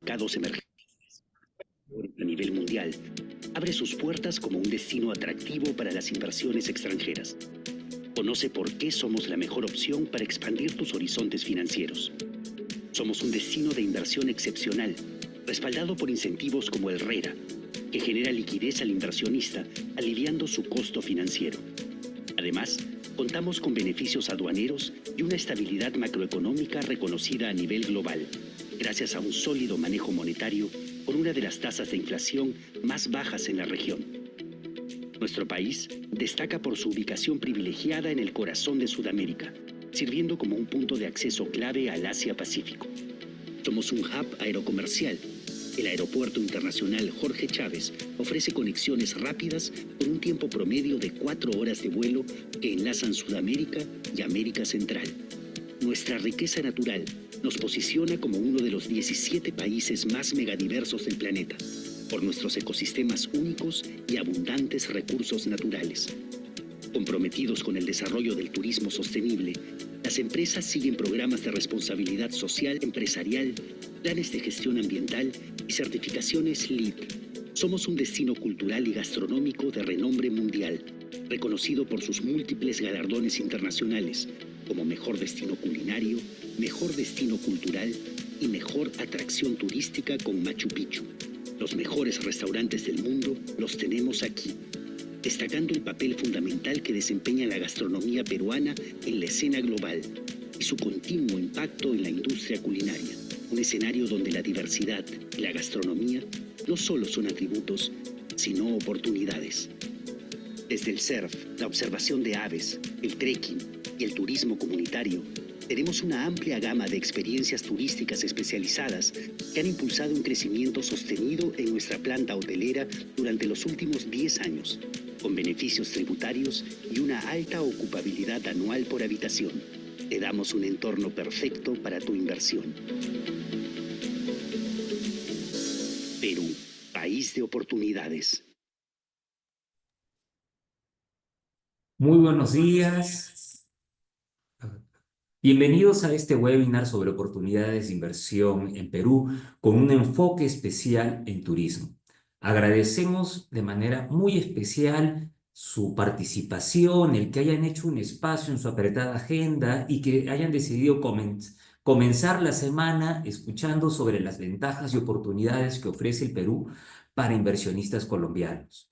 mercados emergentes a nivel mundial, abre sus puertas como un destino atractivo para las inversiones extranjeras. Conoce por qué somos la mejor opción para expandir tus horizontes financieros. Somos un destino de inversión excepcional, respaldado por incentivos como el RERA, que genera liquidez al inversionista, aliviando su costo financiero. Además, contamos con beneficios aduaneros y una estabilidad macroeconómica reconocida a nivel global, gracias a un sólido manejo monetario con una de las tasas de inflación más bajas en la región. Nuestro país destaca por su ubicación privilegiada en el corazón de Sudamérica, sirviendo como un punto de acceso clave al Asia-Pacífico. Somos un hub aerocomercial. El Aeropuerto Internacional Jorge Chávez ofrece conexiones rápidas con un tiempo promedio de 4 horas de vuelo que enlazan Sudamérica y América Central. Nuestra riqueza natural nos posiciona como uno de los 17 países más megadiversos del planeta, por nuestros ecosistemas únicos y abundantes recursos naturales. Comprometidos con el desarrollo del turismo sostenible, las empresas siguen programas de responsabilidad social empresarial, planes de gestión ambiental y certificaciones LEED. Somos un destino cultural y gastronómico de renombre mundial, reconocido por sus múltiples galardones internacionales, como mejor destino culinario, mejor destino cultural y mejor atracción turística con Machu Picchu. Los mejores restaurantes del mundo los tenemos aquí, destacando el papel fundamental que desempeña la gastronomía peruana en la escena global y su continuo impacto en la industria culinaria. Un escenario donde la diversidad y la gastronomía no solo son atributos, sino oportunidades. Desde el surf, la observación de aves, el trekking y el turismo comunitario, tenemos una amplia gama de experiencias turísticas especializadas que han impulsado un crecimiento sostenido en nuestra planta hotelera durante los últimos 10 años, con beneficios tributarios y una alta ocupabilidad anual por habitación. Te damos un entorno perfecto para tu inversión. Perú, país de oportunidades. Muy buenos días. Bienvenidos a este webinar sobre oportunidades de inversión en Perú con un enfoque especial en turismo. Agradecemos de manera muy especial su participación, el que hayan hecho un espacio en su apretada agenda y que hayan decidido comenzar la semana escuchando sobre las ventajas y oportunidades que ofrece el Perú para inversionistas colombianos.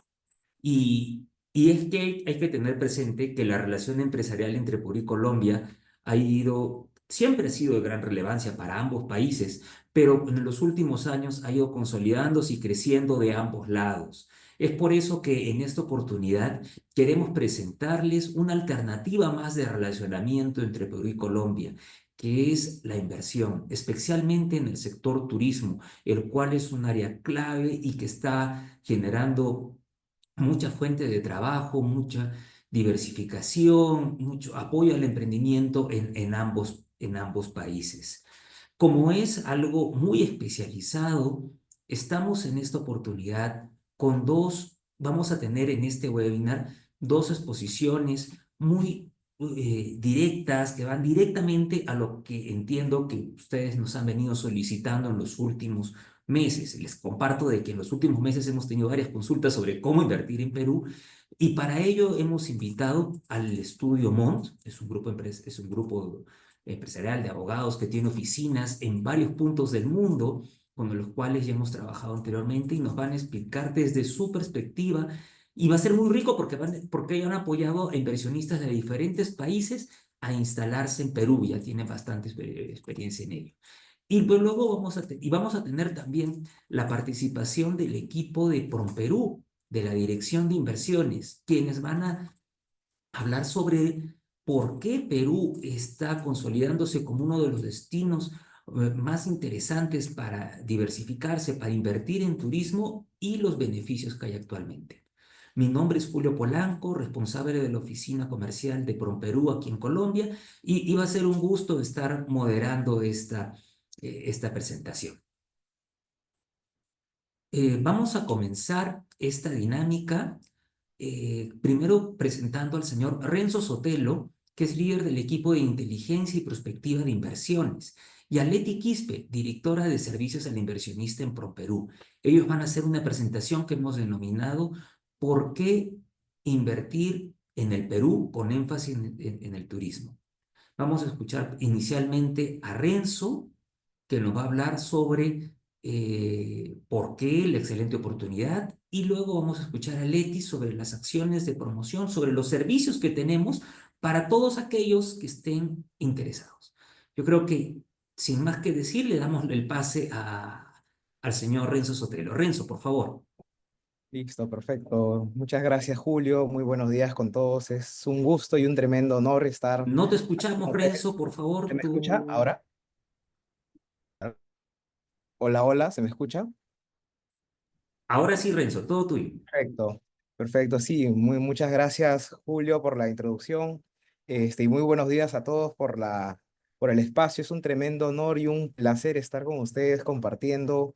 Y es que hay que tener presente que la relación empresarial entre Perú y Colombia siempre ha sido de gran relevancia para ambos países, pero en los últimos años ha ido consolidándose y creciendo de ambos lados. Es por eso que en esta oportunidad queremos presentarles una alternativa más de relacionamiento entre Perú y Colombia, que es la inversión, especialmente en el sector turismo, el cual es un área clave y que está generando mucha fuente de trabajo, mucha diversificación, mucho apoyo al emprendimiento en ambos países. Como es algo muy especializado, estamos en esta oportunidad vamos a tener en este webinar dos exposiciones muy directas que van directamente a lo que entiendo que ustedes nos han venido solicitando en los últimos meses. Les comparto de que en los últimos meses hemos tenido varias consultas sobre cómo invertir en Perú y para ello hemos invitado al estudio Mont, es un grupo empresarial de abogados que tiene oficinas en varios puntos del mundo, con los cuales ya hemos trabajado anteriormente y nos van a explicar desde su perspectiva. Y va a ser muy rico porque ellos han apoyado a inversionistas de diferentes países a instalarse en Perú, ya tienen bastante experiencia en ello. Y pues luego vamos a tener también la participación del equipo de PROMPERÚ, de la Dirección de Inversiones, quienes van a hablar sobre por qué Perú está consolidándose como uno de los destinos más interesantes para diversificarse, para invertir en turismo y los beneficios que hay actualmente. Mi nombre es Julio Polanco, responsable de la oficina comercial de PROMPERÚ aquí en Colombia, y va a ser un gusto estar moderando esta presentación. Vamos a comenzar esta dinámica primero presentando al señor Renzo Sotelo, que es líder del equipo de inteligencia y prospectiva de inversiones. y a Leti Quispe, directora de servicios al inversionista en ProPerú. Ellos van a hacer una presentación que hemos denominado ¿Por qué invertir en el Perú con énfasis en el turismo? Vamos a escuchar inicialmente a Renzo, que nos va a hablar sobre por qué la excelente oportunidad, y luego vamos a escuchar a Leti sobre las acciones de promoción, sobre los servicios que tenemos para todos aquellos que estén interesados. Yo creo que, sin más que decir, le damos el pase al señor Renzo Sotelo. Renzo, por favor. Listo, perfecto. Muchas gracias, Julio. Muy buenos días con todos. Es un gusto y un tremendo honor estar No te aquí escuchamos, con Renzo, ustedes. por ¿Se favor, me escucha tú. ahora? Hola, hola, ¿se me escucha? Ahora sí, Renzo, todo tuyo. Perfecto, perfecto. Sí, muchas gracias, Julio, por la introducción. Y muy buenos días a todos por el espacio. Es un tremendo honor y un placer estar con ustedes compartiendo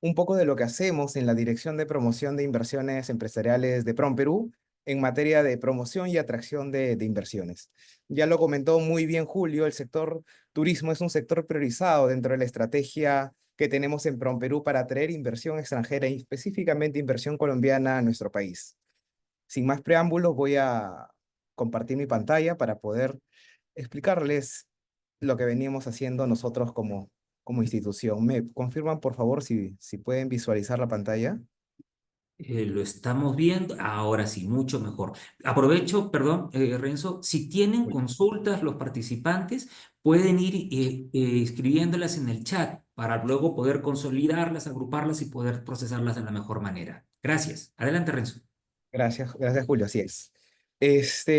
un poco de lo que hacemos en la Dirección de Promoción de Inversiones Empresariales de PROMPERÚ en materia de promoción y atracción de inversiones. Ya lo comentó muy bien Julio, el sector turismo es un sector priorizado dentro de la estrategia que tenemos en PROMPERÚ para atraer inversión extranjera y específicamente inversión colombiana a nuestro país. Sin más preámbulos, voy a compartir mi pantalla para poder explicarles lo que veníamos haciendo nosotros como institución. ¿Me confirman, por favor, si pueden visualizar la pantalla? Lo estamos viendo, ahora sí, mucho mejor. Aprovecho, perdón, Renzo, si tienen consultas los participantes, pueden ir escribiéndolas en el chat para luego poder consolidarlas, agruparlas y poder procesarlas de la mejor manera. Gracias. Adelante, Renzo. Gracias, gracias Julio, así es.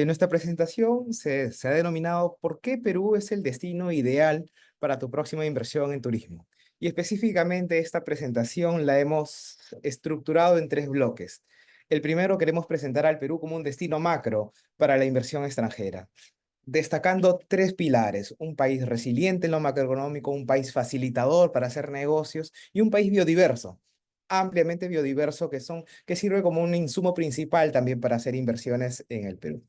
Nuestra presentación se ha denominado ¿Por qué Perú es el destino ideal para tu próxima inversión en turismo? Y específicamente esta presentación la hemos estructurado en tres bloques. El primero, queremos presentar al Perú como un destino macro para la inversión extranjera, destacando tres pilares: un país resiliente en lo macroeconómico, un país facilitador para hacer negocios y un país biodiverso, ampliamente biodiverso, que sirve como un insumo principal también para hacer inversiones en el Perú.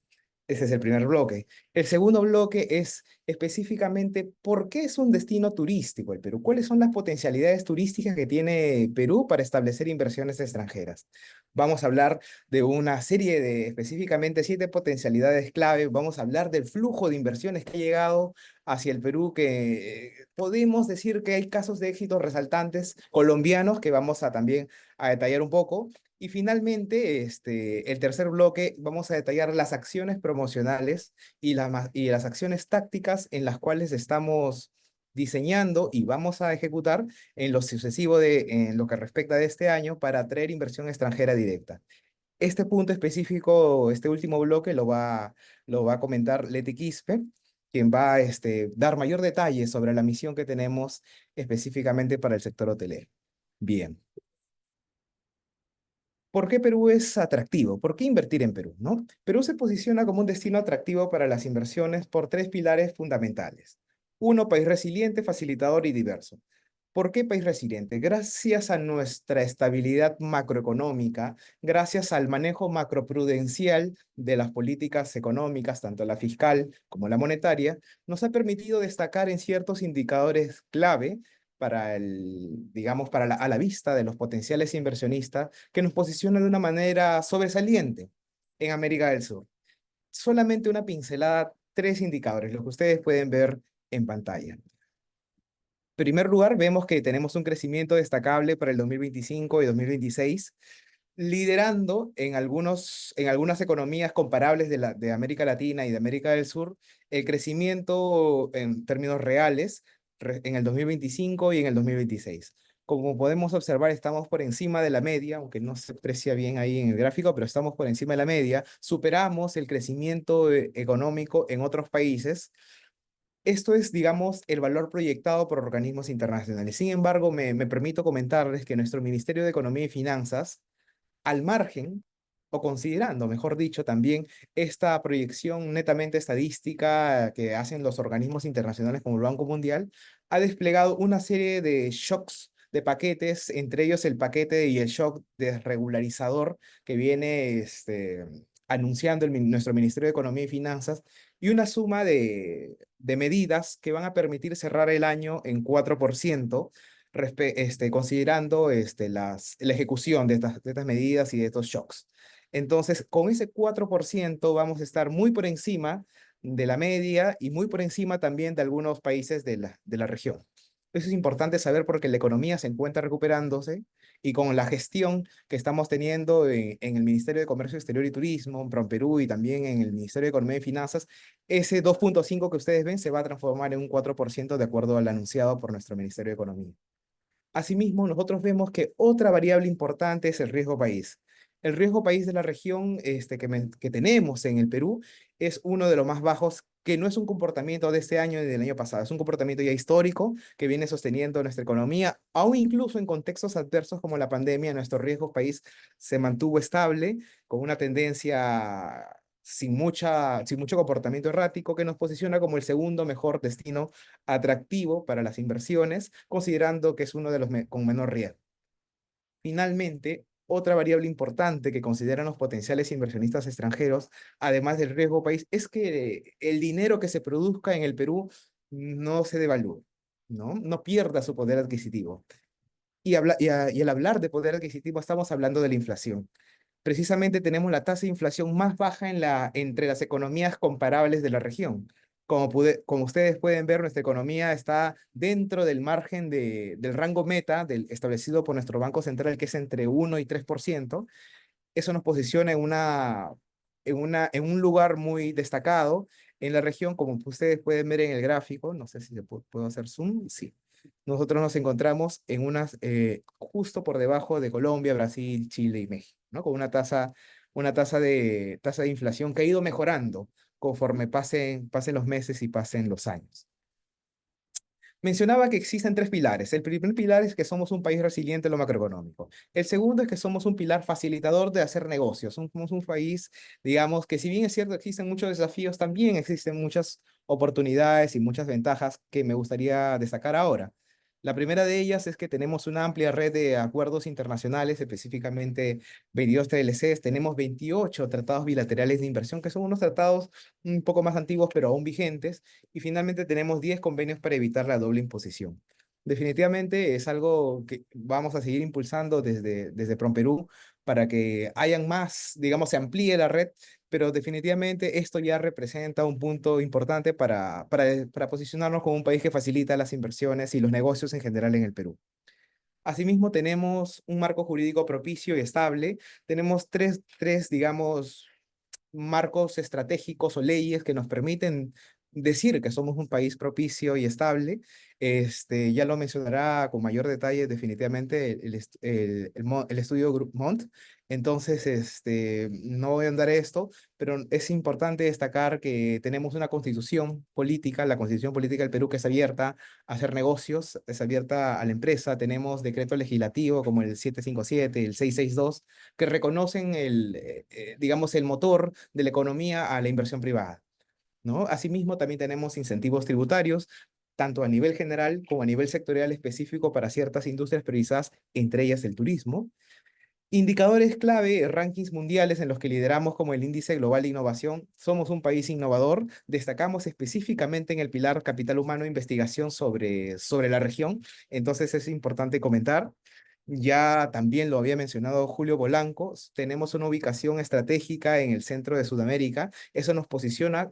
Ese es el primer bloque. El segundo bloque es específicamente por qué es un destino turístico el Perú, cuáles son las potencialidades turísticas que tiene Perú para establecer inversiones extranjeras. Vamos a hablar de una serie de específicamente 7 potencialidades clave. Vamos a hablar del flujo de inversiones que ha llegado hacia el Perú, que podemos decir que hay casos de éxito resaltantes colombianos que vamos a también a detallar un poco. Y finalmente, el tercer bloque, vamos a detallar las acciones promocionales y las acciones tácticas en las cuales estamos diseñando y vamos a ejecutar en lo sucesivo en lo que respecta de este año para atraer inversión extranjera directa. Este punto específico, este último bloque, lo va a comentar Leti Quispe, quien va a dar mayor detalle sobre la misión que tenemos específicamente para el sector hotelero. Bien. ¿Por qué Perú es atractivo? ¿Por qué invertir en Perú, no? Perú se posiciona como un destino atractivo para las inversiones por tres pilares fundamentales. Uno, país resiliente, facilitador y diverso. ¿Por qué país resiliente? Gracias a nuestra estabilidad macroeconómica, gracias al manejo macroprudencial de las políticas económicas, tanto la fiscal como la monetaria, nos ha permitido destacar en ciertos indicadores clave para digamos, a la vista de los potenciales inversionistas, que nos posiciona de una manera sobresaliente en América del Sur. Solamente una pincelada, tres indicadores, los que ustedes pueden ver en pantalla. En primer lugar, vemos que tenemos un crecimiento destacable para el 2025 y 2026, liderando en algunas economías comparables de América Latina y de América del Sur, el crecimiento en términos reales en el 2025 y en el 2026. Como podemos observar, estamos por encima de la media, aunque no se aprecia bien ahí en el gráfico, pero estamos por encima de la media. Superamos el crecimiento económico en otros países. Esto es, digamos, el valor proyectado por organismos internacionales. Sin embargo, me permito comentarles que nuestro Ministerio de Economía y Finanzas, al margen, o considerando, mejor dicho, también esta proyección netamente estadística que hacen los organismos internacionales como el Banco Mundial, ha desplegado una serie de shocks de paquetes, entre ellos el paquete y el shock desregularizador que viene anunciando nuestro Ministerio de Economía y Finanzas, y una suma de medidas que van a permitir cerrar el año en 4%, considerando la ejecución de estas medidas y de estos shocks. Entonces, con ese 4% vamos a estar muy por encima de la media y muy por encima también de algunos países de la región. Eso es importante saber porque la economía se encuentra recuperándose y con la gestión que estamos teniendo en el Ministerio de Comercio Exterior y Turismo, en PROMPERÚ y también en el Ministerio de Economía y Finanzas, ese 2,5 que ustedes ven se va a transformar en un 4% de acuerdo al anunciado por nuestro Ministerio de Economía. Asimismo, nosotros vemos que otra variable importante es el riesgo país. El riesgo país de la región que tenemos en el Perú es uno de los más bajos, que no es un comportamiento de este año ni del año pasado, es un comportamiento ya histórico que viene sosteniendo nuestra economía, aún incluso en contextos adversos como la pandemia, nuestro riesgo país se mantuvo estable, con una tendencia sin mucho comportamiento errático, que nos posiciona como el segundo mejor destino atractivo para las inversiones, considerando que es uno de los con menor riesgo. Finalmente, otra variable importante que consideran los potenciales inversionistas extranjeros, además del riesgo país, es que el dinero que se produzca en el Perú no se devalúe, ¿no? No pierda su poder adquisitivo. Y al hablar de poder adquisitivo, estamos hablando de la inflación. Precisamente tenemos la tasa de inflación más baja entre las economías comparables de la región. Como ustedes pueden ver, nuestra economía está dentro del margen del rango meta establecido por nuestro Banco Central, que es entre 1 y 3%. Eso nos posiciona en un lugar muy destacado en la región, como ustedes pueden ver en el gráfico. No sé si puedo hacer zoom. Sí. Nosotros nos encontramos justo por debajo de Colombia, Brasil, Chile y México, ¿no? Con una tasa de inflación que ha ido mejorando conforme pasen los meses y pasen los años. Mencionaba que existen tres pilares. El primer pilar es que somos un país resiliente en lo macroeconómico. El segundo es que somos un pilar facilitador de hacer negocios. Somos un país, digamos, que si bien es cierto existen muchos desafíos, también existen muchas oportunidades y muchas ventajas que me gustaría destacar ahora. La primera de ellas es que tenemos una amplia red de acuerdos internacionales, específicamente 22 TLCs. Tenemos 28 tratados bilaterales de inversión, que son unos tratados un poco más antiguos, pero aún vigentes, y finalmente tenemos 10 convenios para evitar la doble imposición. Definitivamente es algo que vamos a seguir impulsando desde PROMPERÚ para que hayan más, digamos, se amplíe la red, pero definitivamente esto ya representa un punto importante para posicionarnos como un país que facilita las inversiones y los negocios en general en el Perú. Asimismo, tenemos un marco jurídico propicio y estable. Tenemos digamos, marcos estratégicos o leyes que nos permiten decir que somos un país propicio y estable. Ya lo mencionará con mayor detalle definitivamente el estudio Group Mont. Entonces, no voy a andar esto, pero es importante destacar que tenemos una constitución política, la constitución política del Perú, que es abierta a hacer negocios, es abierta a la empresa. Tenemos decreto legislativo como el 757, el 662, que reconocen digamos, el motor de la economía a la inversión privada, ¿no? Asimismo, también tenemos incentivos tributarios, tanto a nivel general como a nivel sectorial específico para ciertas industrias priorizadas, entre ellas el turismo. Indicadores clave, rankings mundiales en los que lideramos como el Índice Global de Innovación. Somos un país innovador. Destacamos específicamente en el pilar Capital Humano e Investigación sobre la región. Entonces es importante comentar. Ya también lo había mencionado Julio Polanco, tenemos una ubicación estratégica en el centro de Sudamérica. Eso nos posiciona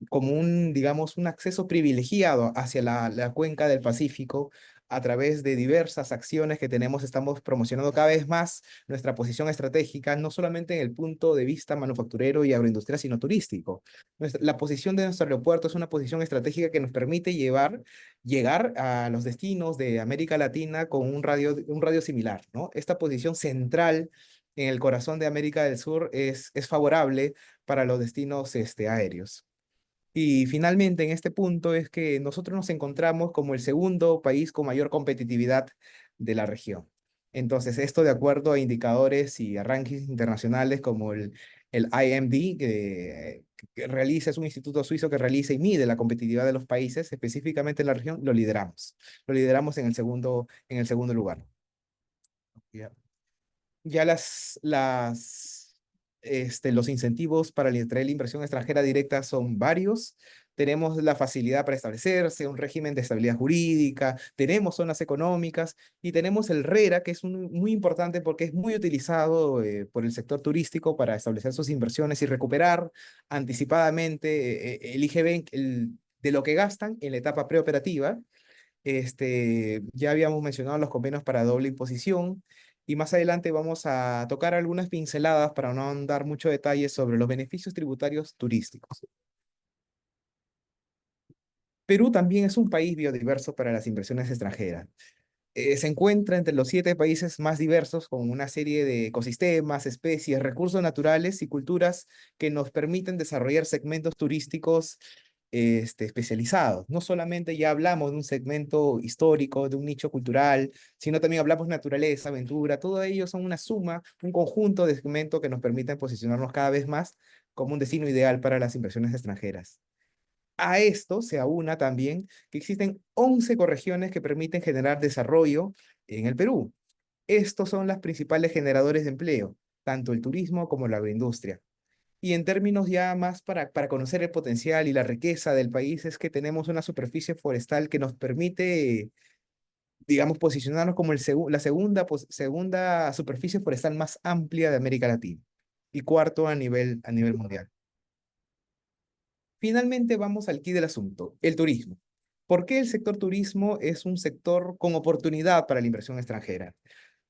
como digamos, un acceso privilegiado hacia la cuenca del Pacífico. A través de diversas acciones que tenemos, estamos promocionando cada vez más nuestra posición estratégica, no solamente en el punto de vista manufacturero y agroindustrial, sino turístico. La posición de nuestro aeropuerto es una posición estratégica que nos permite llegar a los destinos de América Latina con un radio similar, ¿no? Esta posición central en el corazón de América del Sur es favorable para los destinos aéreos. Y finalmente, en este punto es que nosotros nos encontramos como el segundo país con mayor competitividad de la región. Entonces, esto de acuerdo a indicadores y a rankings internacionales como el IMD, es un instituto suizo que realiza y mide la competitividad de los países, específicamente en la región, lo lideramos. Lo lideramos en el segundo lugar. Ya, ya los incentivos para atraer la inversión extranjera directa son varios. Tenemos la facilidad para establecerse, un régimen de estabilidad jurídica, tenemos zonas económicas y tenemos el RERA, que es muy importante porque es muy utilizado por el sector turístico para establecer sus inversiones y recuperar anticipadamente el IGB de lo que gastan en la etapa preoperativa. Ya habíamos mencionado los convenios para doble imposición y más adelante vamos a tocar algunas pinceladas para no dar mucho detalle sobre los beneficios tributarios turísticos. Perú también es un país biodiverso para las inversiones extranjeras. Se encuentra entre los 7 países más diversos con una serie de ecosistemas, especies, recursos naturales y culturas que nos permiten desarrollar segmentos turísticos especializados. No solamente ya hablamos de un segmento histórico, de un nicho cultural, sino también hablamos naturaleza, aventura, todo ello son una suma, un conjunto de segmentos que nos permiten posicionarnos cada vez más como un destino ideal para las inversiones extranjeras. A esto se aúna también que existen 11 ecorregiones que permiten generar desarrollo en el Perú. Estos son los principales generadores de empleo, tanto el turismo como la agroindustria. Y en términos ya más para conocer el potencial y la riqueza del país, es que tenemos una superficie forestal que nos permite, digamos, posicionarnos como la segunda superficie forestal más amplia de América Latina y cuarto a nivel mundial. Finalmente vamos al quid del asunto, el turismo. ¿Por qué el sector turismo es un sector con oportunidad para la inversión extranjera?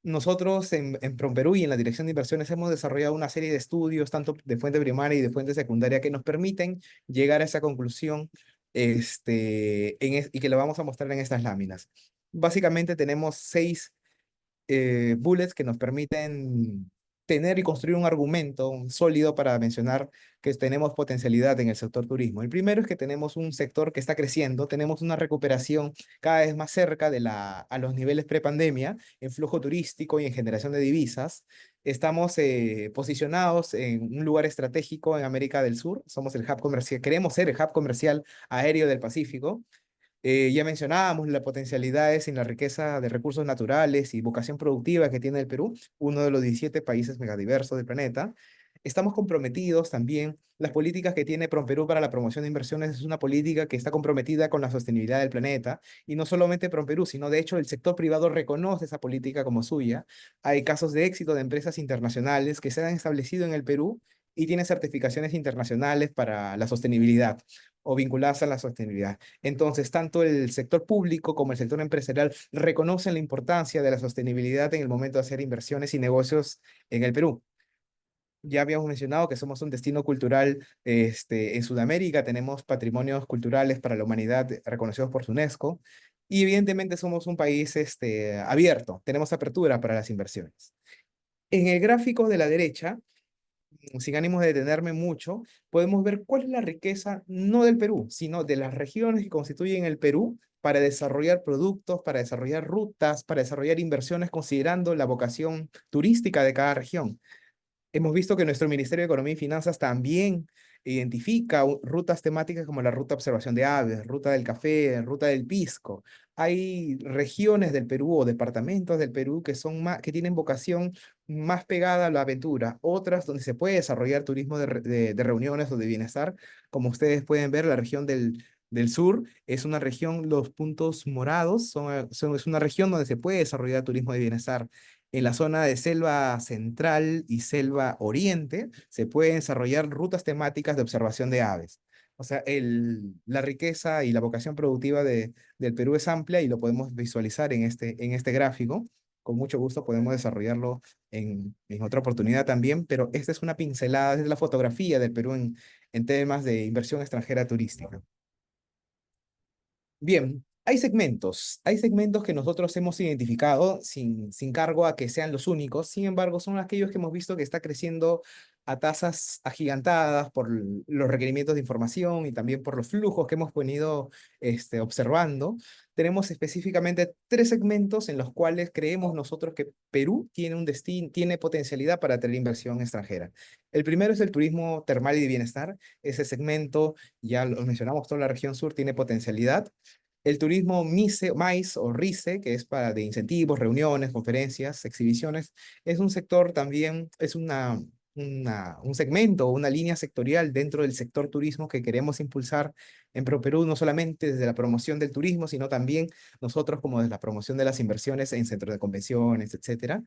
Nosotros en PROMPERÚ y en la Dirección de Inversiones hemos desarrollado una serie de estudios, tanto de fuente primaria y de fuente secundaria, que nos permiten llegar a esa conclusión y que lo vamos a mostrar en estas láminas. Básicamente tenemos 6 bullets que nos permiten tener y construir un argumento sólido para mencionar que tenemos potencialidad en el sector turismo. El primero es que tenemos un sector que está creciendo, tenemos una recuperación cada vez más cerca a los niveles prepandemia en flujo turístico y en generación de divisas. Estamos posicionados en un lugar estratégico en América del Sur, somos el hub comercial, queremos ser el hub comercial aéreo del Pacífico. Ya mencionábamos las potencialidades en la riqueza de recursos naturales y vocación productiva que tiene el Perú, uno de los 17 países megadiversos del planeta. Estamos comprometidos también. Las políticas que tiene PROMPERÚ para la promoción de inversiones es una política que está comprometida con la sostenibilidad del planeta. Y no solamente PROMPERÚ, sino de hecho el sector privado reconoce esa política como suya. Hay casos de éxito de empresas internacionales que se han establecido en el Perú y tienen certificaciones internacionales para la sostenibilidad o vinculadas a la sostenibilidad. Entonces, tanto el sector público como el sector empresarial reconocen la importancia de la sostenibilidad en el momento de hacer inversiones y negocios en el Perú. Ya habíamos mencionado que somos un destino cultural en Sudamérica, tenemos patrimonios culturales para la humanidad reconocidos por UNESCO y evidentemente somos un país abierto, tenemos apertura para las inversiones. En el gráfico de la derecha, sin ánimos de detenerme mucho, podemos ver cuál es la riqueza no del Perú, sino de las regiones que constituyen el Perú para desarrollar productos, para desarrollar rutas, para desarrollar inversiones considerando la vocación turística de cada región. Hemos visto que nuestro Ministerio de Economía y Finanzas también identifica rutas temáticas como la ruta de observación de aves, ruta del café, ruta del pisco. Hay regiones del Perú o departamentos del Perú que tienen vocación más pegada a la aventura, otras donde se puede desarrollar turismo de reuniones o de bienestar. Como ustedes pueden ver, la región del sur es una región, los puntos morados es una región donde se puede desarrollar turismo de bienestar. En la zona de selva central y selva oriente se pueden desarrollar rutas temáticas de observación de aves. O sea, la riqueza y la vocación productiva del Perú es amplia y lo podemos visualizar en este gráfico. Con mucho gusto podemos desarrollarlo en otra oportunidad también, pero esta es una pincelada, esta es la fotografía del Perú en temas de inversión extranjera turística. Bien, hay segmentos que nosotros hemos identificado sin cargo a que sean los únicos, sin embargo, son aquellos que hemos visto que está creciendo a tasas agigantadas por los requerimientos de información y también por los flujos que hemos venido observando. Tenemos específicamente 3 segmentos en los cuales creemos nosotros que Perú tiene un destino, tiene potencialidad para tener inversión extranjera. El primero es el turismo termal y de bienestar. Ese segmento, ya lo mencionamos, toda la región sur tiene potencialidad. El turismo MICE o RICE, que es para de incentivos, reuniones, conferencias, exhibiciones, es un sector también, es un segmento o una línea sectorial dentro del sector turismo que queremos impulsar en ProPerú, no solamente desde la promoción del turismo, sino también nosotros como desde la promoción de las inversiones en centros de convenciones, etcétera.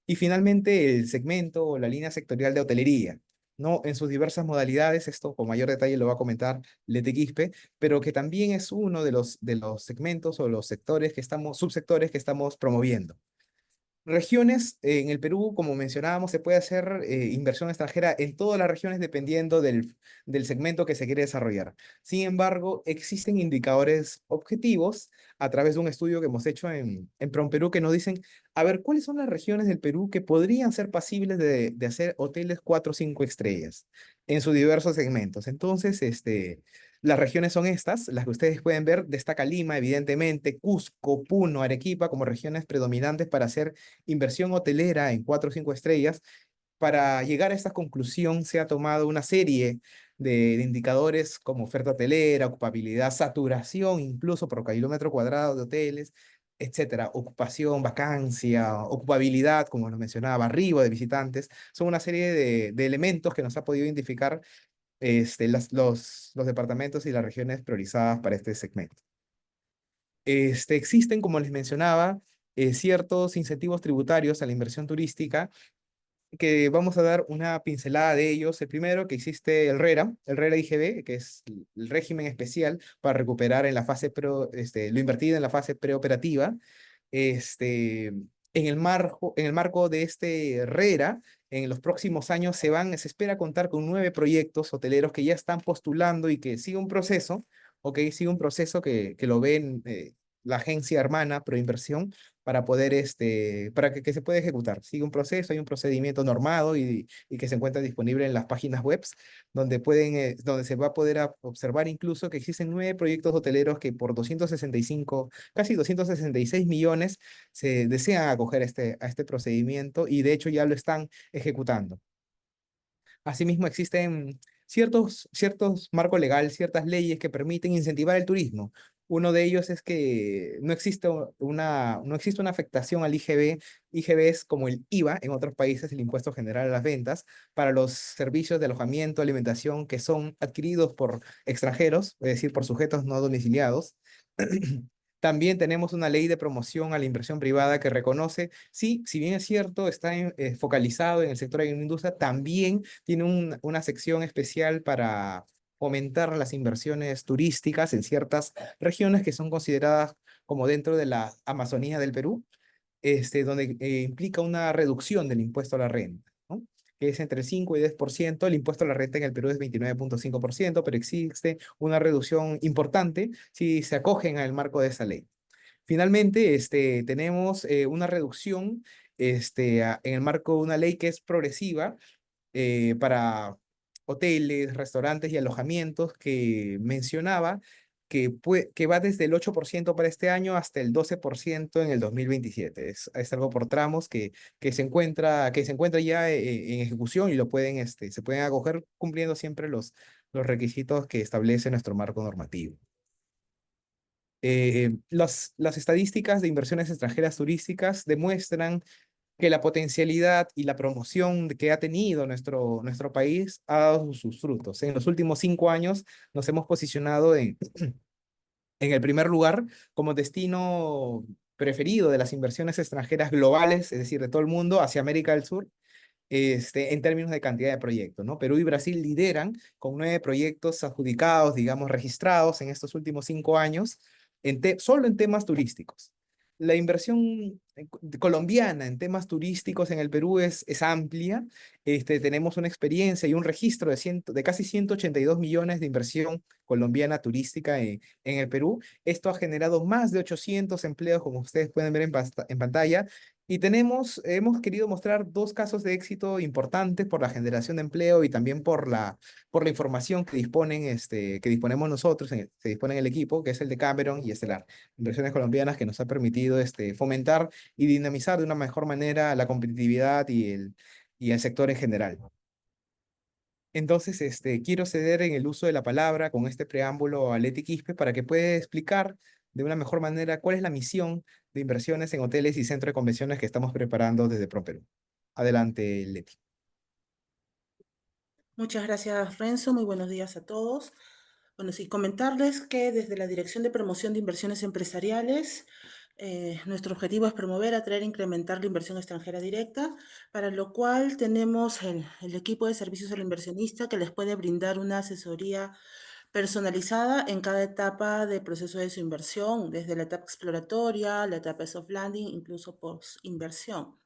Y finalmente el segmento o la línea sectorial de hotelería, ¿no? En sus diversas modalidades, esto con mayor detalle lo va a comentar Lete Quispe, pero que también es uno de los segmentos o los sectores que estamos, subsectores que estamos promoviendo. Regiones, en el Perú, como mencionábamos, se puede hacer inversión extranjera en todas las regiones dependiendo del segmento que se quiere desarrollar. Sin embargo, existen indicadores objetivos a través de un estudio que hemos hecho en PromPerú que nos dicen, a ver, ¿cuáles son las regiones del Perú que podrían ser pasibles de hacer hoteles 4 o 5 estrellas en sus diversos segmentos? Entonces, las regiones son estas, las que ustedes pueden ver, destaca Lima, evidentemente, Cusco, Puno, Arequipa como regiones predominantes para hacer inversión hotelera en 4 o 5 estrellas. Para llegar a esta conclusión se ha tomado una serie de indicadores como oferta hotelera, ocupabilidad, saturación, incluso por kilómetro cuadrado de hoteles, etcétera, ocupación, vacancia, ocupabilidad, como lo mencionaba, arribo de visitantes, son una serie de elementos que nos ha podido identificar los departamentos y las regiones priorizadas para este segmento. Existen, como les mencionaba, ciertos incentivos tributarios a la inversión turística que vamos a dar una pincelada de ellos. El primero, que existe el RERA IGB, que es el régimen especial para recuperar en la fase lo invertido en la fase preoperativa. En el marco de este RERA, en los próximos años se espera contar con 9 proyectos hoteleros que ya están postulando y que sigue un proceso, ¿ok? Sigue un proceso que lo ven la agencia hermana Proinversión para poder, para que se pueda ejecutar. Sigue un proceso, hay un procedimiento normado y que se encuentra disponible en las páginas web donde se va a poder observar incluso que existen 9 proyectos hoteleros que por 265, casi 266 millones se desean acoger a este procedimiento y de hecho ya lo están ejecutando. Asimismo, existen ciertos marcos legales, ciertas leyes que permiten incentivar el turismo. Uno de ellos es que no existe una afectación al IGB. IGB es como el IVA en otros países, el Impuesto General a las Ventas, para los servicios de alojamiento, alimentación que son adquiridos por extranjeros, es decir, por sujetos no domiciliados. También tenemos una ley de promoción a la inversión privada que reconoce, sí, si bien es cierto, está focalizado en el sector de la industria, también tiene una sección especial para fomentar las inversiones turísticas en ciertas regiones que son consideradas como dentro de la Amazonía del Perú, donde implica una reducción del impuesto a la renta, ¿no? Que es entre 5 y 10%. El impuesto a la renta en el Perú es 29,5%, pero existe una reducción importante si se acogen al marco de esa ley. Finalmente, tenemos una reducción en el marco de una ley que es progresiva para hoteles, restaurantes y alojamientos que mencionaba que va desde el 8% para este año hasta el 12% en el 2027. Es algo por tramos que se encuentra ya en ejecución y se pueden acoger cumpliendo siempre los requisitos que establece nuestro marco normativo. Las estadísticas de inversiones extranjeras turísticas demuestran que la potencialidad y la promoción que ha tenido nuestro país ha dado sus frutos. En los últimos 5 años nos hemos posicionado en el primer lugar como destino preferido de las inversiones extranjeras globales, es decir, de todo el mundo, hacia América del Sur, en términos de cantidad de proyectos, ¿no? Perú y Brasil lideran con 9 proyectos adjudicados, digamos, registrados en estos últimos 5 años, solo en temas turísticos. La inversión colombiana en temas turísticos en el Perú es amplia. Tenemos una experiencia y un registro de casi 182 millones de inversión colombiana turística en el Perú. Esto ha generado más de 800 empleos, como ustedes pueden ver en pantalla, y hemos querido mostrar 2 casos de éxito importantes por la generación de empleo y también por la información que disponemos nosotros, se dispone en el equipo, que es el de Cameron y Estelar, inversiones colombianas que nos ha permitido fomentar y dinamizar de una mejor manera la competitividad y el sector en general. Entonces, quiero ceder en el uso de la palabra con este preámbulo a Leti Quispe para que pueda explicar de una mejor manera cuál es la misión de inversiones en hoteles y centros de convenciones que estamos preparando desde ProPerú. Adelante, Leti. Muchas gracias, Renzo. Muy buenos días a todos. Bueno, sí, comentarles que desde la Dirección de Promoción de Inversiones Empresariales, nuestro objetivo es promover, atraer e incrementar la inversión extranjera directa, para lo cual tenemos el equipo de servicios al inversionista que les puede brindar una asesoría personalizada en cada etapa del proceso de su inversión, desde la etapa exploratoria, la etapa de soft landing, incluso post-inversión.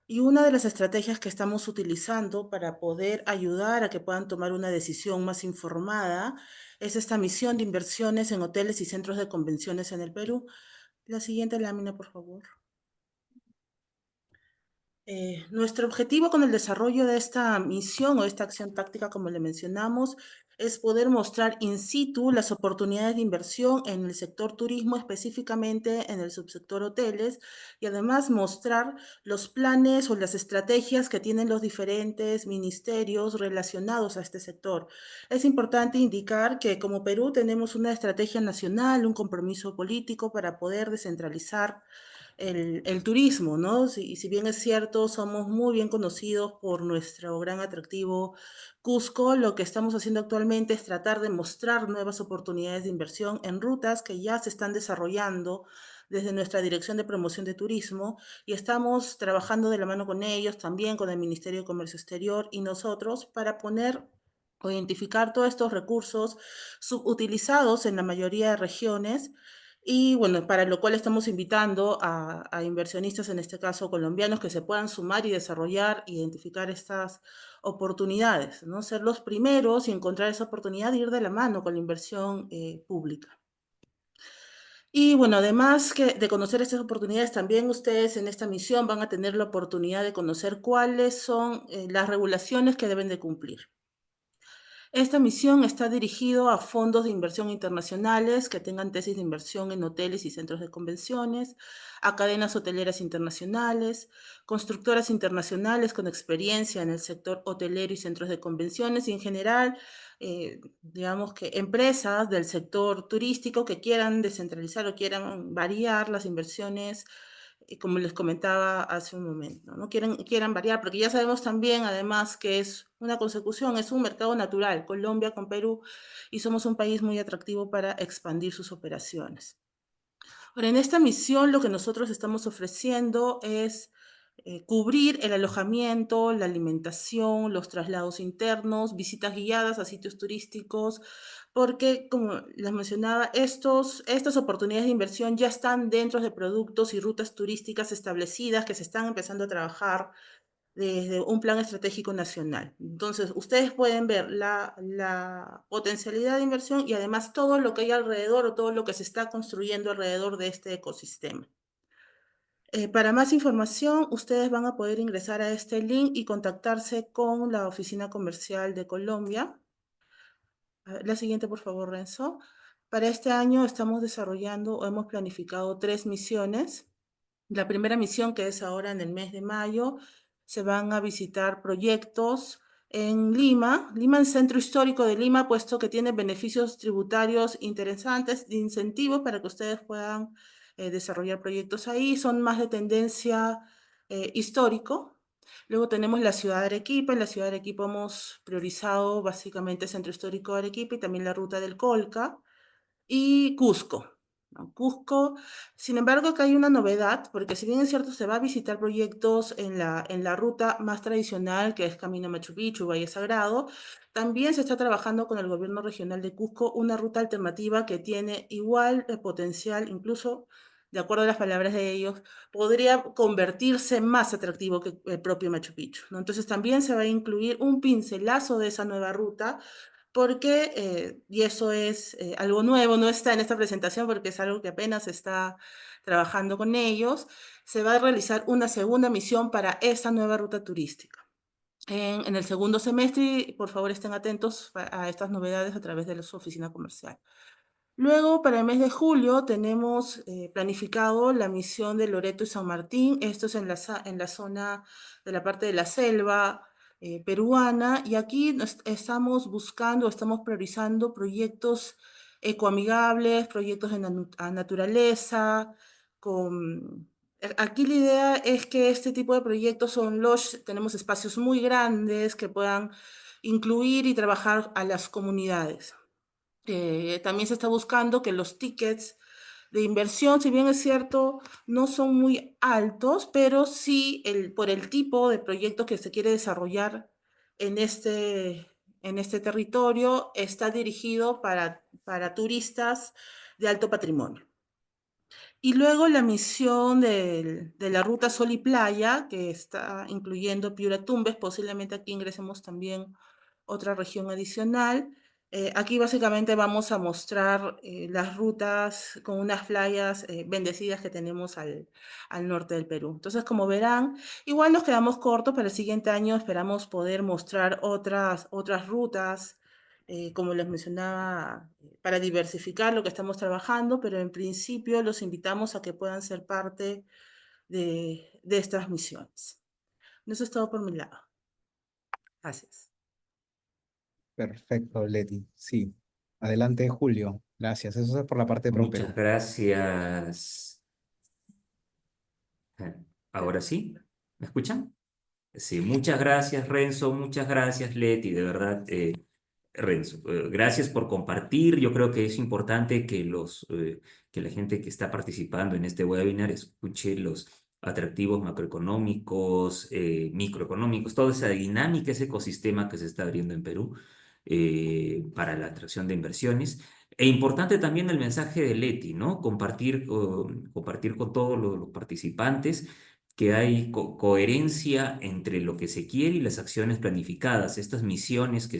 Y una de las estrategias que estamos utilizando para poder ayudar a que puedan tomar una decisión más informada es esta misión de inversiones en hoteles y centros de convenciones en el Perú. La siguiente lámina, por favor. Nuestro objetivo con el desarrollo de esta misión o esta acción táctica, como le mencionamos, es poder mostrar in situ las oportunidades de inversión en el sector turismo, específicamente en el subsector hoteles, y además mostrar los planes o las estrategias que tienen los diferentes ministerios relacionados a este sector. Es importante indicar que como Perú tenemos una estrategia nacional, un compromiso político para poder descentralizar el turismo, ¿no? Si bien es cierto, somos muy bien conocidos por nuestro gran atractivo Cusco, lo que estamos haciendo actualmente es tratar de mostrar nuevas oportunidades de inversión en rutas que ya se están desarrollando desde nuestra Dirección de Promoción de Turismo y estamos trabajando de la mano con ellos, también con el Ministerio de Comercio Exterior y nosotros para poner o identificar todos estos recursos subutilizados en la mayoría de regiones y bueno, para lo cual estamos invitando a inversionistas, en este caso colombianos, que se puedan sumar y desarrollar, identificar estas oportunidades, ¿no? Ser los primeros y encontrar esa oportunidad de ir de la mano con la inversión pública. Y bueno, además de conocer estas oportunidades, también ustedes en esta misión van a tener la oportunidad de conocer cuáles son las regulaciones que deben de cumplir. Esta misión está dirigido a fondos de inversión internacionales que tengan tesis de inversión en hoteles y centros de convenciones, a cadenas hoteleras internacionales, constructoras internacionales con experiencia en el sector hotelero y centros de convenciones y en general, digamos que empresas del sector turístico que quieran descentralizar o quieran variar las inversiones como les comentaba hace un momento, ¿no? Quieran variar, porque ya sabemos también, además, que es una consecución, es un mercado natural, Colombia con Perú, y somos un país muy atractivo para expandir sus operaciones. Ahora, en esta misión lo que nosotros estamos ofreciendo es cubrir el alojamiento, la alimentación, los traslados internos, visitas guiadas a sitios turísticos, porque, como les mencionaba, estas oportunidades de inversión ya están dentro de productos y rutas turísticas establecidas que se están empezando a trabajar desde un plan estratégico nacional. Entonces, ustedes pueden ver la potencialidad de inversión y además todo lo que hay alrededor o todo lo que se está construyendo alrededor de este ecosistema. Para más información, ustedes van a poder ingresar a este link y contactarse con la Oficina Comercial de Colombia. La siguiente, por favor, Renzo. Para este año estamos desarrollando o hemos planificado 3 misiones. La primera misión, que es ahora en el mes de mayo, se van a visitar proyectos en Lima, el centro histórico de Lima, puesto que tiene beneficios tributarios interesantes de incentivos para que ustedes puedan desarrollar proyectos ahí. Son más de tendencia histórico. Luego tenemos la ciudad de Arequipa. En la ciudad de Arequipa hemos priorizado básicamente el centro histórico de Arequipa y también la ruta del Colca y Cusco, ¿no? Cusco, sin embargo, acá hay una novedad, porque si bien es cierto, se va a visitar proyectos en la ruta más tradicional, que es Camino Machu Picchu, Valle Sagrado, también se está trabajando con el gobierno regional de Cusco una ruta alternativa que tiene igual potencial, incluso, de acuerdo a las palabras de ellos, podría convertirse más atractivo que el propio Machu Picchu, ¿no? Entonces también se va a incluir un pincelazo de esa nueva ruta porque, y eso es algo nuevo, no está en esta presentación porque es algo que apenas se está trabajando con ellos, se va a realizar una segunda misión para esa nueva ruta turística. En el segundo semestre, y por favor estén atentos a estas novedades a través de su oficina comercial. Luego, para el mes de julio, tenemos planificado la misión de Loreto y San Martín. Esto es en la zona de la parte de la selva peruana. Y aquí estamos buscando, estamos priorizando proyectos ecoamigables, proyectos de naturaleza. Aquí la idea es que este tipo de proyectos tenemos espacios muy grandes que puedan incluir y trabajar a las comunidades. También se está buscando que los tickets de inversión, si bien es cierto, no son muy altos, pero sí por el tipo de proyecto que se quiere desarrollar en este territorio, está dirigido para turistas de alto patrimonio. Y luego la misión de la ruta Sol y Playa, que está incluyendo Piura Tumbes, posiblemente aquí ingresemos también otra región adicional. Aquí básicamente vamos a mostrar las rutas con unas playas bendecidas que tenemos al norte del Perú. Entonces, como verán, igual nos quedamos cortos, para el siguiente año esperamos poder mostrar otras rutas, como les mencionaba, para diversificar lo que estamos trabajando, pero en principio los invitamos a que puedan ser parte de estas misiones. Eso es todo por mi lado. Gracias. Perfecto, Leti. Sí. Adelante, Julio. Gracias. Eso es por la parte de ProPerú. Muchas gracias. ¿Ahora sí? ¿Me escuchan? Sí, muchas gracias, Renzo. Muchas gracias, Leti. De verdad, Renzo, gracias por compartir. Yo creo que es importante que que la gente que está participando en este webinar escuche los atractivos macroeconómicos, microeconómicos, toda esa dinámica, ese ecosistema que se está abriendo en Perú para la atracción de inversiones. E importante también el mensaje de Leti, ¿no? Compartir con todos los participantes que hay coherencia entre lo que se quiere y las acciones planificadas, estas misiones que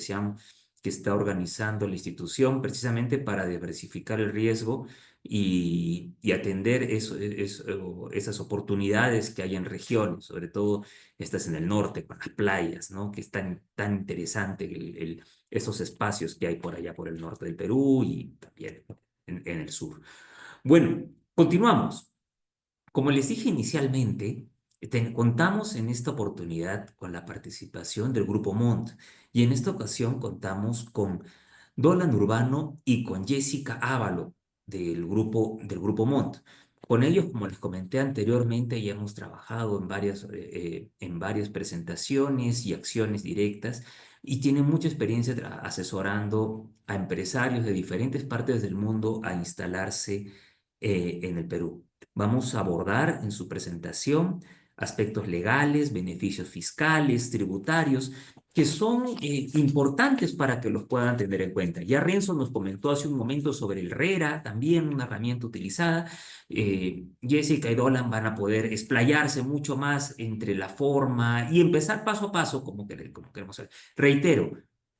está organizando la institución precisamente para diversificar el riesgo y atender esas oportunidades que hay en regiones, sobre todo estas en el norte, con las playas, ¿no? Que es tan interesante esos espacios que hay por allá por el norte del Perú y también en el sur. Bueno, continuamos. Como les dije inicialmente, contamos en esta oportunidad con la participación del Grupo Mont y en esta ocasión contamos con Dolan Urbano y con Jessica Ávalo del grupo Mont. Con ellos, como les comenté anteriormente, ya hemos trabajado en varias presentaciones y acciones directas y tienen mucha experiencia asesorando a empresarios de diferentes partes del mundo a instalarse en el Perú. Vamos a abordar en su presentación aspectos legales, beneficios fiscales, tributarios, que son importantes para que los puedan tener en cuenta. Ya Renzo nos comentó hace un momento sobre el RERA, también una herramienta utilizada. Jessica y Dolan van a poder explayarse mucho más entre la forma y empezar paso a paso como queremos hacer. Reitero,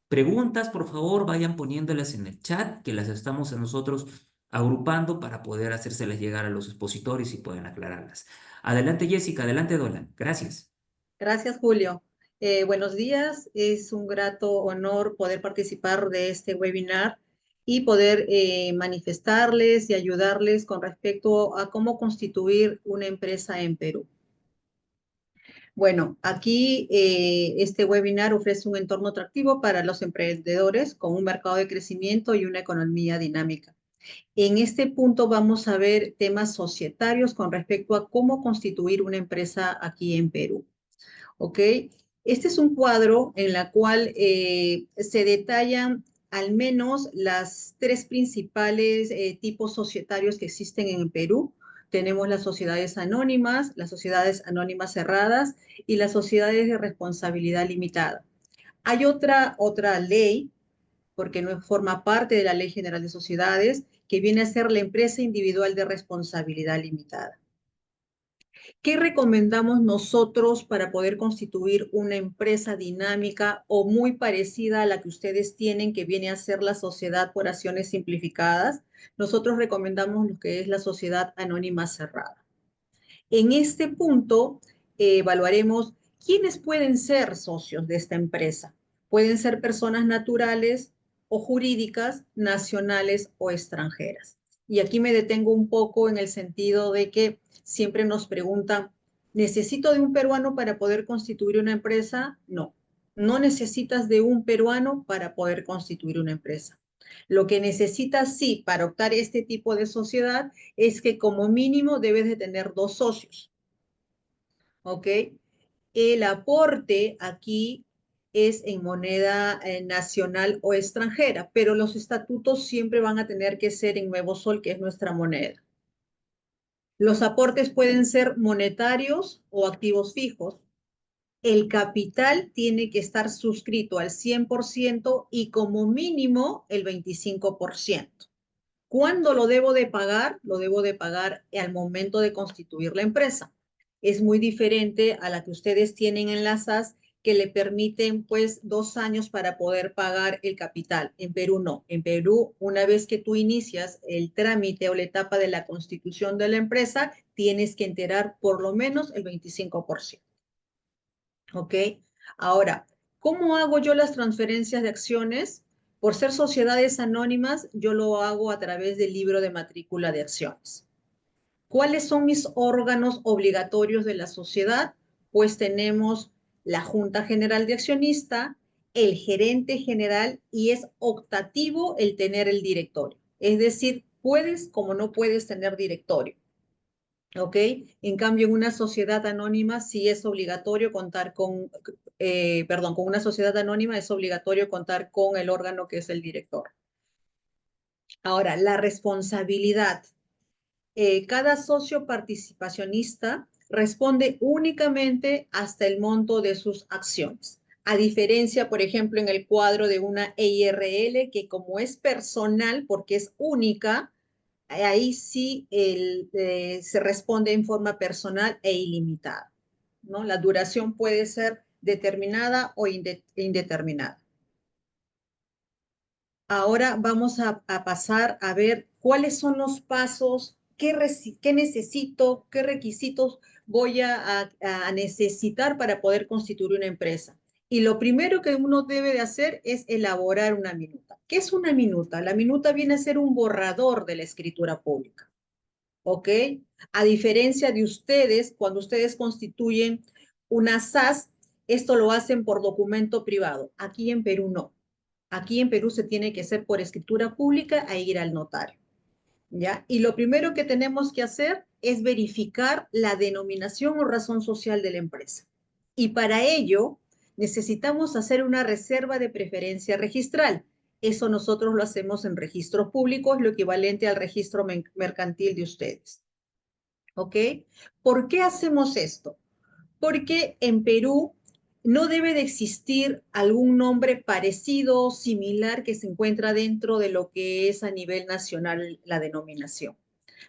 preguntas, por favor, vayan poniéndolas en el chat, que las estamos nosotros agrupando para poder hacérselas llegar a los expositores y puedan aclararlas. Adelante, Jessica, adelante, Dolan. Gracias. Gracias, Julio. Buenos días. Es un grato honor poder participar de este webinar y poder manifestarles y ayudarles con respecto a cómo constituir una empresa en Perú. Bueno, aquí este webinar ofrece un entorno atractivo para los emprendedores con un mercado de crecimiento y una economía dinámica. En este punto vamos a ver temas societarios con respecto a cómo constituir una empresa aquí en Perú. ¿Ok? Este es un cuadro en la cual se detallan al menos las tres principales tipos societarios que existen en el Perú. Tenemos las sociedades anónimas cerradas y las sociedades de responsabilidad limitada. Hay otra ley, porque no forma parte de la Ley General de Sociedades, que viene a ser la empresa individual de responsabilidad limitada. ¿Qué recomendamos nosotros para poder constituir una empresa dinámica o muy parecida a la que ustedes tienen, que viene a ser la sociedad por acciones simplificadas? Nosotros recomendamos lo que es la sociedad anónima cerrada. En este punto, evaluaremos quiénes pueden ser socios de esta empresa. Pueden ser personas naturales o jurídicas, nacionales o extranjeras. Y aquí me detengo un poco en el sentido de que siempre nos preguntan, ¿necesito de un peruano para poder constituir una empresa? No, no necesitas de un peruano para poder constituir una empresa. Lo que necesitas, sí, para optar este tipo de sociedad es que como mínimo debes de tener 2 socios. ¿Ok? El aporte aquí es en moneda nacional o extranjera, pero los estatutos siempre van a tener que ser en Nuevo Sol, que es nuestra moneda. Los aportes pueden ser monetarios o activos fijos. El capital tiene que estar suscrito al 100% y como mínimo el 25%. ¿Cuándo lo debo de pagar? Lo debo de pagar al momento de constituir la empresa. Es muy diferente a la que ustedes tienen en la SAS, que le permiten pues 2 años para poder pagar el capital. En Perú no. En Perú, una vez que tú inicias el trámite o la etapa de la constitución de la empresa, tienes que enterar por lo menos el 25%. ¿Ok? Ahora, ¿cómo hago yo las transferencias de acciones? Por ser sociedades anónimas, yo lo hago a través del libro de matrícula de acciones. ¿Cuáles son mis órganos obligatorios de la sociedad? Pues tenemos la Junta General de Accionista, el gerente general y es optativo el tener el directorio. Es decir, puedes como no puedes tener directorio. ¿Ok? En cambio, en una sociedad anónima sí es obligatorio contar con, con una sociedad anónima es obligatorio contar con el órgano que es el director. Ahora, la responsabilidad. Cada socio participacionista responde únicamente hasta el monto de sus acciones. A diferencia, por ejemplo, en el cuadro de una EIRL, que como es personal, porque es única, ahí sí se responde en forma personal e ilimitada, ¿no? La duración puede ser determinada o indeterminada. Ahora vamos a pasar a ver cuáles son los pasos, qué necesito, qué requisitos voy a necesitar para poder constituir una empresa. Y lo primero que uno debe de hacer es elaborar una minuta. ¿Qué es una minuta? La minuta viene a ser un borrador de la escritura pública. ¿Ok? A diferencia de ustedes, cuando ustedes constituyen una SAS, esto lo hacen por documento privado. Aquí en Perú no. Aquí en Perú se tiene que hacer por escritura pública e ir al notario. ¿Ya? Y lo primero que tenemos que hacer es verificar la denominación o razón social de la empresa. Y para ello necesitamos hacer una reserva de preferencia registral. Eso nosotros lo hacemos en registros públicos, lo equivalente al registro mercantil de ustedes. ¿Ok? ¿Por qué hacemos esto? Porque en Perú no debe de existir algún nombre parecido o similar que se encuentra dentro de lo que es a nivel nacional la denominación.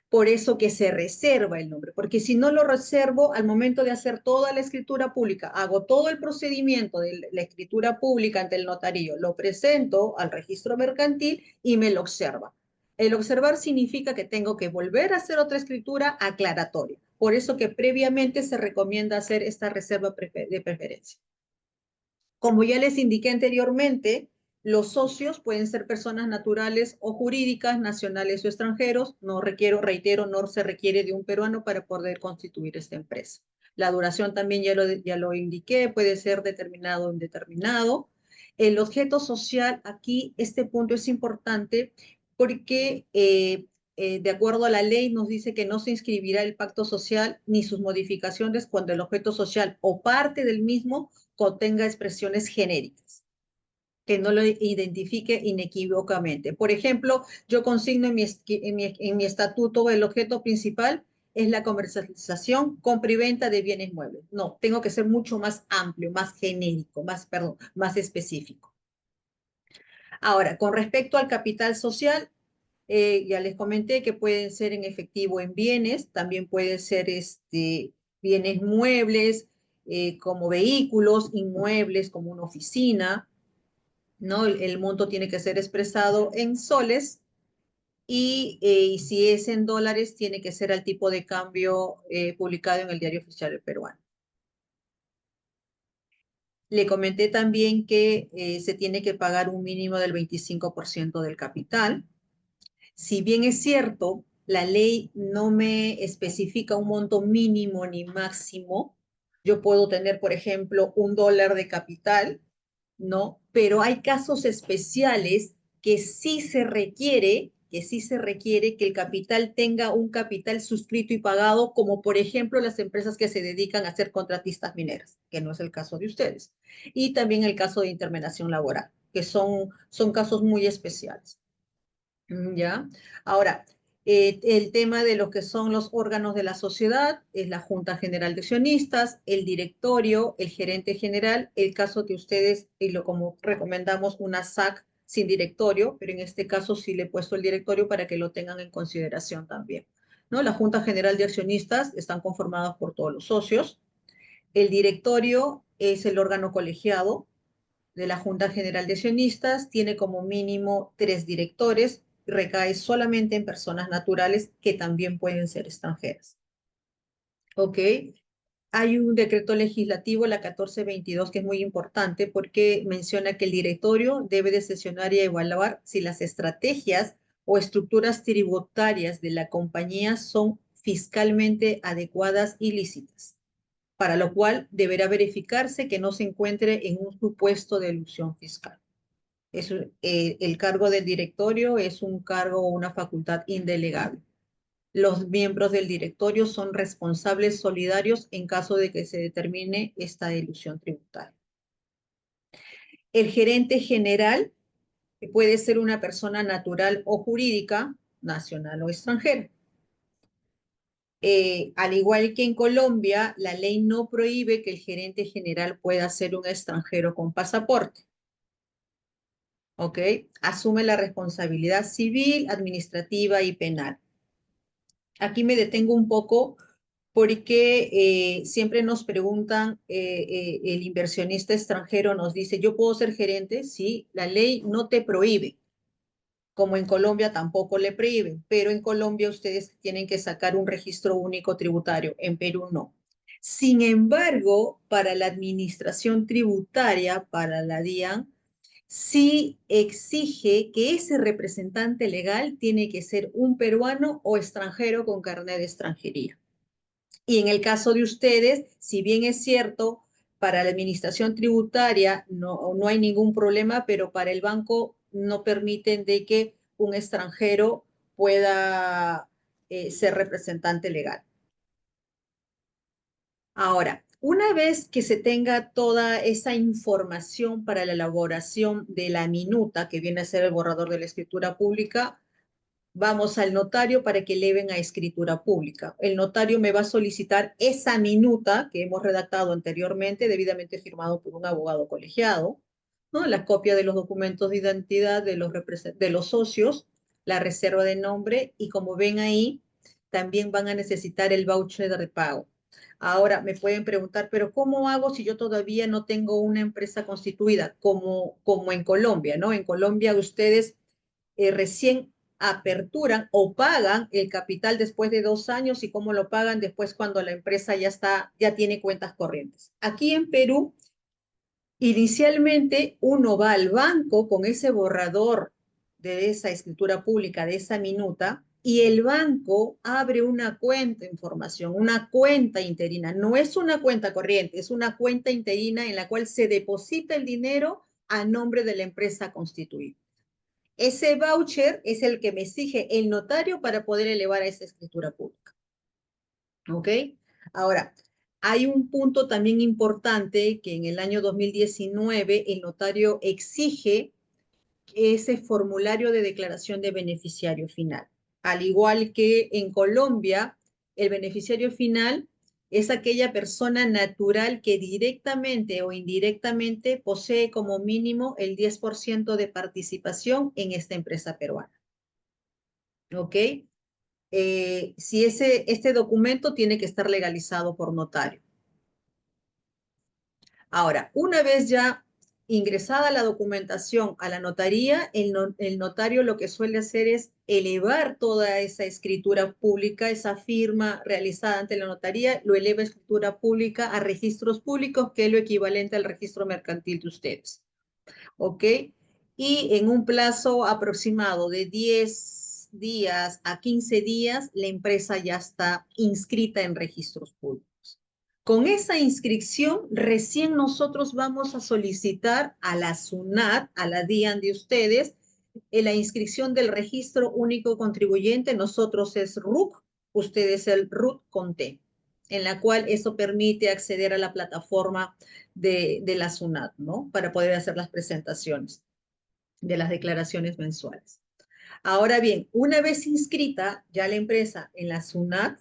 Por eso que se reserva el nombre, porque si no lo reservo, al momento de hacer toda la escritura pública, hago todo el procedimiento de la escritura pública ante el notario, lo presento al registro mercantil y me lo observa. El observar significa que tengo que volver a hacer otra escritura aclaratoria. Por eso que previamente se recomienda hacer esta reserva de preferencia. Como ya les indiqué anteriormente, los socios pueden ser personas naturales o jurídicas, nacionales o extranjeros. No reitero, no se requiere de un peruano para poder constituir esta empresa. La duración también ya lo indiqué, puede ser determinado o indeterminado. El objeto social, aquí este punto es importante porque de acuerdo a la ley nos dice que no se inscribirá el pacto social ni sus modificaciones cuando el objeto social o parte del mismo contenga expresiones genéricas, que no lo identifique inequívocamente. Por ejemplo, yo consigno en mi estatuto el objeto principal es la comercialización, compra y venta de bienes muebles. No, tengo que ser mucho más amplio, más genérico, más específico. Ahora, con respecto al capital social, ya les comenté que pueden ser en efectivo en bienes, también pueden ser bienes muebles, como vehículos, inmuebles, como una oficina, ¿no? El monto tiene que ser expresado en soles y si es en dólares, tiene que ser al tipo de cambio publicado en el Diario Oficial Peruano. Le comenté también que se tiene que pagar un mínimo del 25% del capital. Si bien es cierto, la ley no me especifica un monto mínimo ni máximo, yo puedo tener, por ejemplo, $1 de capital, ¿no? Pero hay casos especiales que sí se requiere que sí se requiere que el capital tenga un capital suscrito y pagado, como por ejemplo las empresas que se dedican a ser contratistas mineras, que no es el caso de ustedes. Y también el caso de intermediación laboral, que son casos muy especiales. ¿Ya? Ahora, el tema de lo que son los órganos de la sociedad es la Junta General de Accionistas, el directorio, el gerente general, el caso de ustedes, y lo como recomendamos una SAC sin directorio, pero en este caso sí le he puesto el directorio para que lo tengan en consideración también, ¿no? La Junta General de Accionistas están conformadas por todos los socios. El directorio es el órgano colegiado de la Junta General de Accionistas, tiene como mínimo 3 directores, recae solamente en personas naturales que también pueden ser extranjeras. ¿Ok? Hay un decreto legislativo, la 1422, que es muy importante porque menciona que el directorio debe de sesionar y evaluar si las estrategias o estructuras tributarias de la compañía son fiscalmente adecuadas y lícitas, para lo cual deberá verificarse que no se encuentre en un supuesto de elusión fiscal. El cargo del directorio es un cargo o una facultad indelegable. Los miembros del directorio son responsables solidarios en caso de que se determine esta elusión tributaria. El gerente general puede ser una persona natural o jurídica, nacional o extranjera. Al igual que en Colombia, la ley no prohíbe que el gerente general pueda ser un extranjero con pasaporte. ¿Ok? Asume la responsabilidad civil, administrativa y penal. Aquí me detengo un poco porque siempre nos preguntan, el inversionista extranjero nos dice, ¿yo puedo ser gerente? Sí, la ley no te prohíbe, como en Colombia tampoco le prohíben, pero en Colombia ustedes tienen que sacar un registro único tributario, en Perú no. Sin embargo, para la administración tributaria, para la DIAN, sí exige que ese representante legal tiene que ser un peruano o extranjero con carnet de extranjería. Y en el caso de ustedes, si bien es cierto, para la administración tributaria no hay ningún problema, pero para el banco no permiten de que un extranjero pueda ser representante legal. Ahora, una vez que se tenga toda esa información para la elaboración de la minuta, que viene a ser el borrador de la escritura pública, vamos al notario para que eleven a escritura pública. El notario me va a solicitar esa minuta que hemos redactado anteriormente, debidamente firmado por un abogado colegiado, ¿no? La copia de los documentos de identidad de los socios, la reserva de nombre y como ven ahí, también van a necesitar el voucher de pago. Ahora me pueden preguntar, pero ¿cómo hago si yo todavía no tengo una empresa constituida? Como en Colombia, ¿no? En Colombia ustedes recién aperturan o pagan el capital después de 2 años y cómo lo pagan después cuando la empresa ya tiene cuentas corrientes. Aquí en Perú, inicialmente uno va al banco con ese borrador de esa escritura pública, de esa minuta, y el banco abre una cuenta en formación, una cuenta interina. No es una cuenta corriente, es una cuenta interina en la cual se deposita el dinero a nombre de la empresa constituida. Ese voucher es el que me exige el notario para poder elevar a esa escritura pública. ¿Ok? Ahora, hay un punto también importante que en el año 2019 el notario exige ese formulario de declaración de beneficiario final. Al igual que en Colombia, el beneficiario final es aquella persona natural que directamente o indirectamente posee como mínimo el 10% de participación en esta empresa peruana. ¿Ok? Si este documento tiene que estar legalizado por notario. Ahora, una vez ya ingresada la documentación a la notaría, el notario lo que suele hacer es elevar toda esa escritura pública, esa firma realizada ante la notaría, lo eleva a escritura pública a registros públicos, que es lo equivalente al registro mercantil de ustedes. ¿Ok? Y en un plazo aproximado de 10 días a 15 días, la empresa ya está inscrita en registros públicos. Con esa inscripción, recién nosotros vamos a solicitar a la SUNAT, a la DIAN de ustedes, En la inscripción del registro único contribuyente, nosotros es RUC, ustedes el RUT con T, en la cual eso permite acceder a la plataforma de la SUNAT, ¿no? Para poder hacer las presentaciones de las declaraciones mensuales. Ahora bien, una vez inscrita ya la empresa en la SUNAT,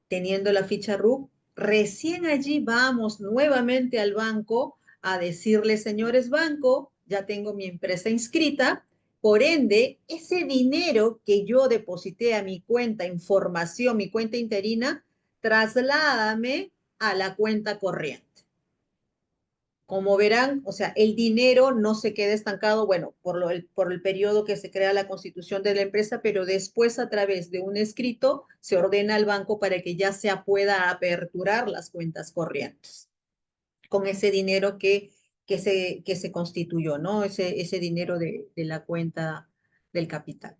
teniendo la ficha RUC, recién allí vamos nuevamente al banco a decirle, señores banco, ya tengo mi empresa inscrita, por ende, ese dinero que yo deposité a mi cuenta información, mi cuenta interina, trasládame a la cuenta corriente. Como verán, o sea, el dinero no se queda estancado, bueno, por el periodo que se crea la constitución de la empresa, pero después a través de un escrito se ordena al banco para que ya se pueda aperturar las cuentas corrientes con ese dinero que se constituyó, ¿no? Ese dinero de la cuenta del capital.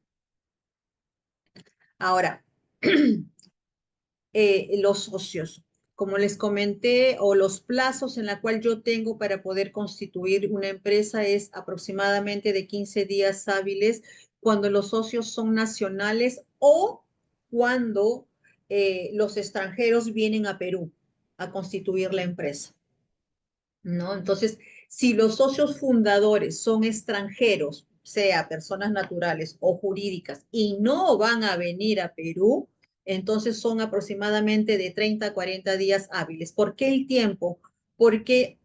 Ahora, los socios. Como les comenté, o los plazos en la cual yo tengo para poder constituir una empresa es aproximadamente de 15 días hábiles cuando los socios son nacionales o cuando los extranjeros vienen a Perú a constituir la empresa, ¿no? Entonces, si los socios fundadores son extranjeros, sea personas naturales o jurídicas, y no van a venir a Perú, entonces son aproximadamente de 30 a 40 días hábiles. ¿Por qué el tiempo? Porque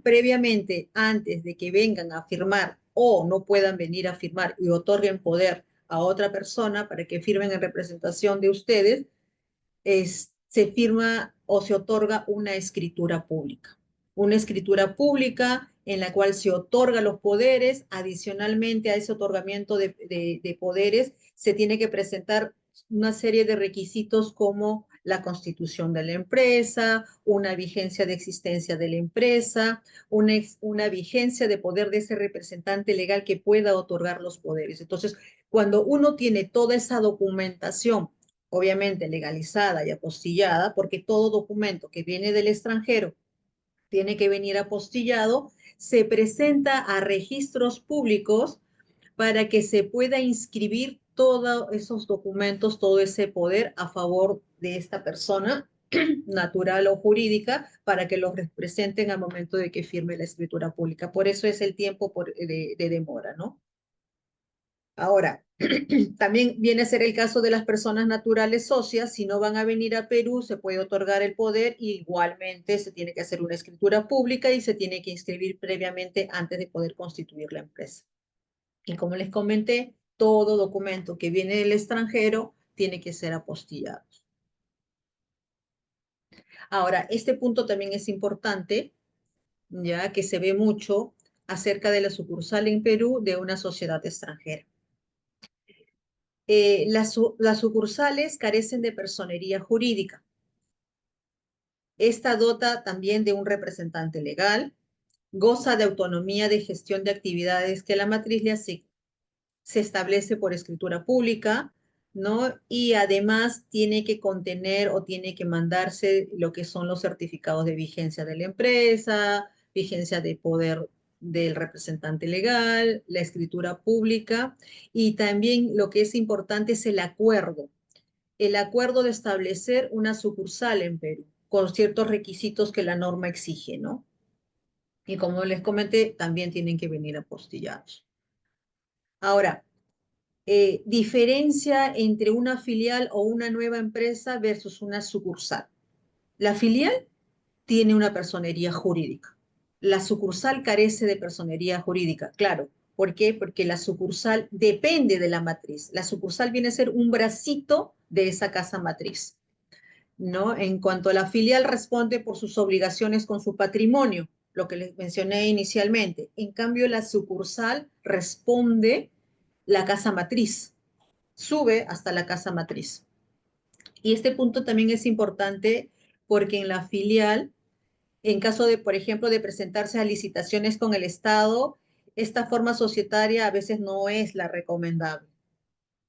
previamente, antes de que vengan a firmar o no puedan venir a firmar y otorguen poder a otra persona para que firmen en representación de ustedes, se firma o se otorga una escritura pública. Una escritura pública en la cual se otorga los poderes. Adicionalmente a ese otorgamiento de poderes, se tiene que presentar una serie de requisitos como la constitución de la empresa, una vigencia de existencia de la empresa, una vigencia de poder de ese representante legal que pueda otorgar los poderes. Entonces, cuando uno tiene toda esa documentación, obviamente legalizada y apostillada, porque todo documento que viene del extranjero tiene que venir apostillado, se presenta a registros públicos para que se pueda inscribir todos esos documentos, todo ese poder a favor de esta persona natural o jurídica para que los representen al momento de que firme la escritura pública. Por eso es el tiempo de demora, ¿no? Ahora, también viene a ser el caso de las personas naturales socias. Si no van a venir a Perú, se puede otorgar el poder y igualmente se tiene que hacer una escritura pública y se tiene que inscribir previamente antes de poder constituir la empresa. Y como les comenté, todo documento que viene del extranjero tiene que ser apostillado. Ahora, este punto también es importante, ya que se ve mucho acerca de la sucursal en Perú de una sociedad extranjera. Las sucursales carecen de personería jurídica. Esta dota también de un representante legal, goza de autonomía de gestión de actividades que la matriz le asigna. Se establece por escritura pública, ¿no? Y además tiene que contener o tiene que mandarse lo que son los certificados de vigencia de la empresa, vigencia de poder del representante legal, la escritura pública y también lo que es importante es el acuerdo de establecer una sucursal en Perú con ciertos requisitos que la norma exige, ¿no? Y como les comenté, también tienen que venir apostillados. Ahora, diferencia entre una filial o una nueva empresa versus una sucursal. La filial tiene una personería jurídica. La sucursal carece de personería jurídica, claro. ¿Por qué? Porque la sucursal depende de la matriz. La sucursal viene a ser un bracito de esa casa matriz, ¿no? En cuanto a la filial, responde por sus obligaciones con su patrimonio, lo que les mencioné inicialmente. En cambio, la sucursal responde la casa matriz, sube hasta la casa matriz. Y este punto también es importante porque en la filial, en caso de, por ejemplo, de presentarse a licitaciones con el Estado, esta forma societaria a veces no es la recomendable,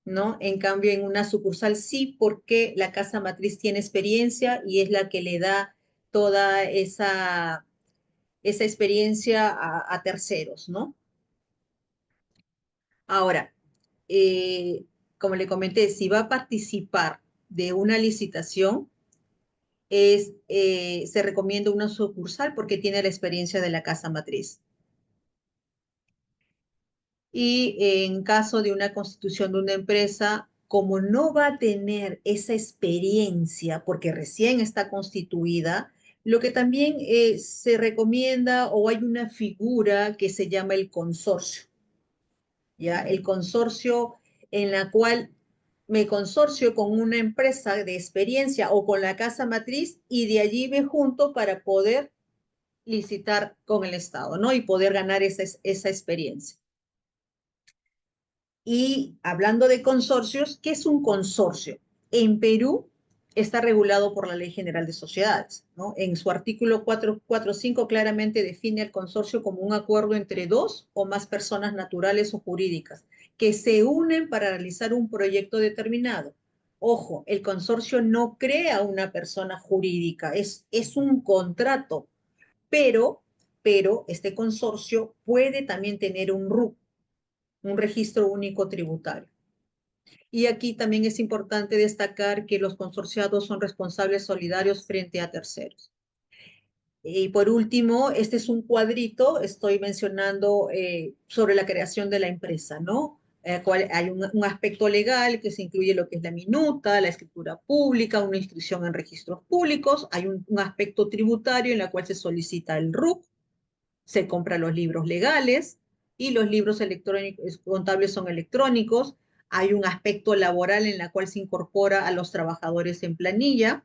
¿no? En cambio, en una sucursal sí, porque la casa matriz tiene experiencia y es la que le da toda esa experiencia a terceros, ¿no? Ahora, como le comenté, si va a participar de una licitación, se recomienda una sucursal porque tiene la experiencia de la casa matriz. Y en caso de una constitución de una empresa, como no va a tener esa experiencia porque recién está constituida, lo que también se recomienda o hay una figura que se llama el consorcio, ¿ya? El consorcio en la cual me consorcio con una empresa de experiencia o con la casa matriz y de allí me junto para poder licitar con el Estado, ¿no? Y poder ganar esa experiencia. Y hablando de consorcios, ¿qué es un consorcio? En Perú está regulado por la Ley General de Sociedades, ¿no? En su artículo 445 claramente define el consorcio como un acuerdo entre dos o más personas naturales o jurídicas que se unen para realizar un proyecto determinado. Ojo, el consorcio no crea una persona jurídica, es un contrato, pero este consorcio puede también tener un RUC, un registro único tributario. Y aquí también es importante destacar que los consorciados son responsables solidarios frente a terceros. Y por último, este es un cuadrito, estoy mencionando sobre la creación de la empresa, ¿no? Hay un aspecto legal que se incluye lo que es la minuta, la escritura pública, una inscripción en registros públicos, hay un aspecto tributario en la cual se solicita el RUC, se compran los libros legales y los libros electrónicos, contables son electrónicos. Hay un aspecto laboral en la cual se incorpora a los trabajadores en planilla.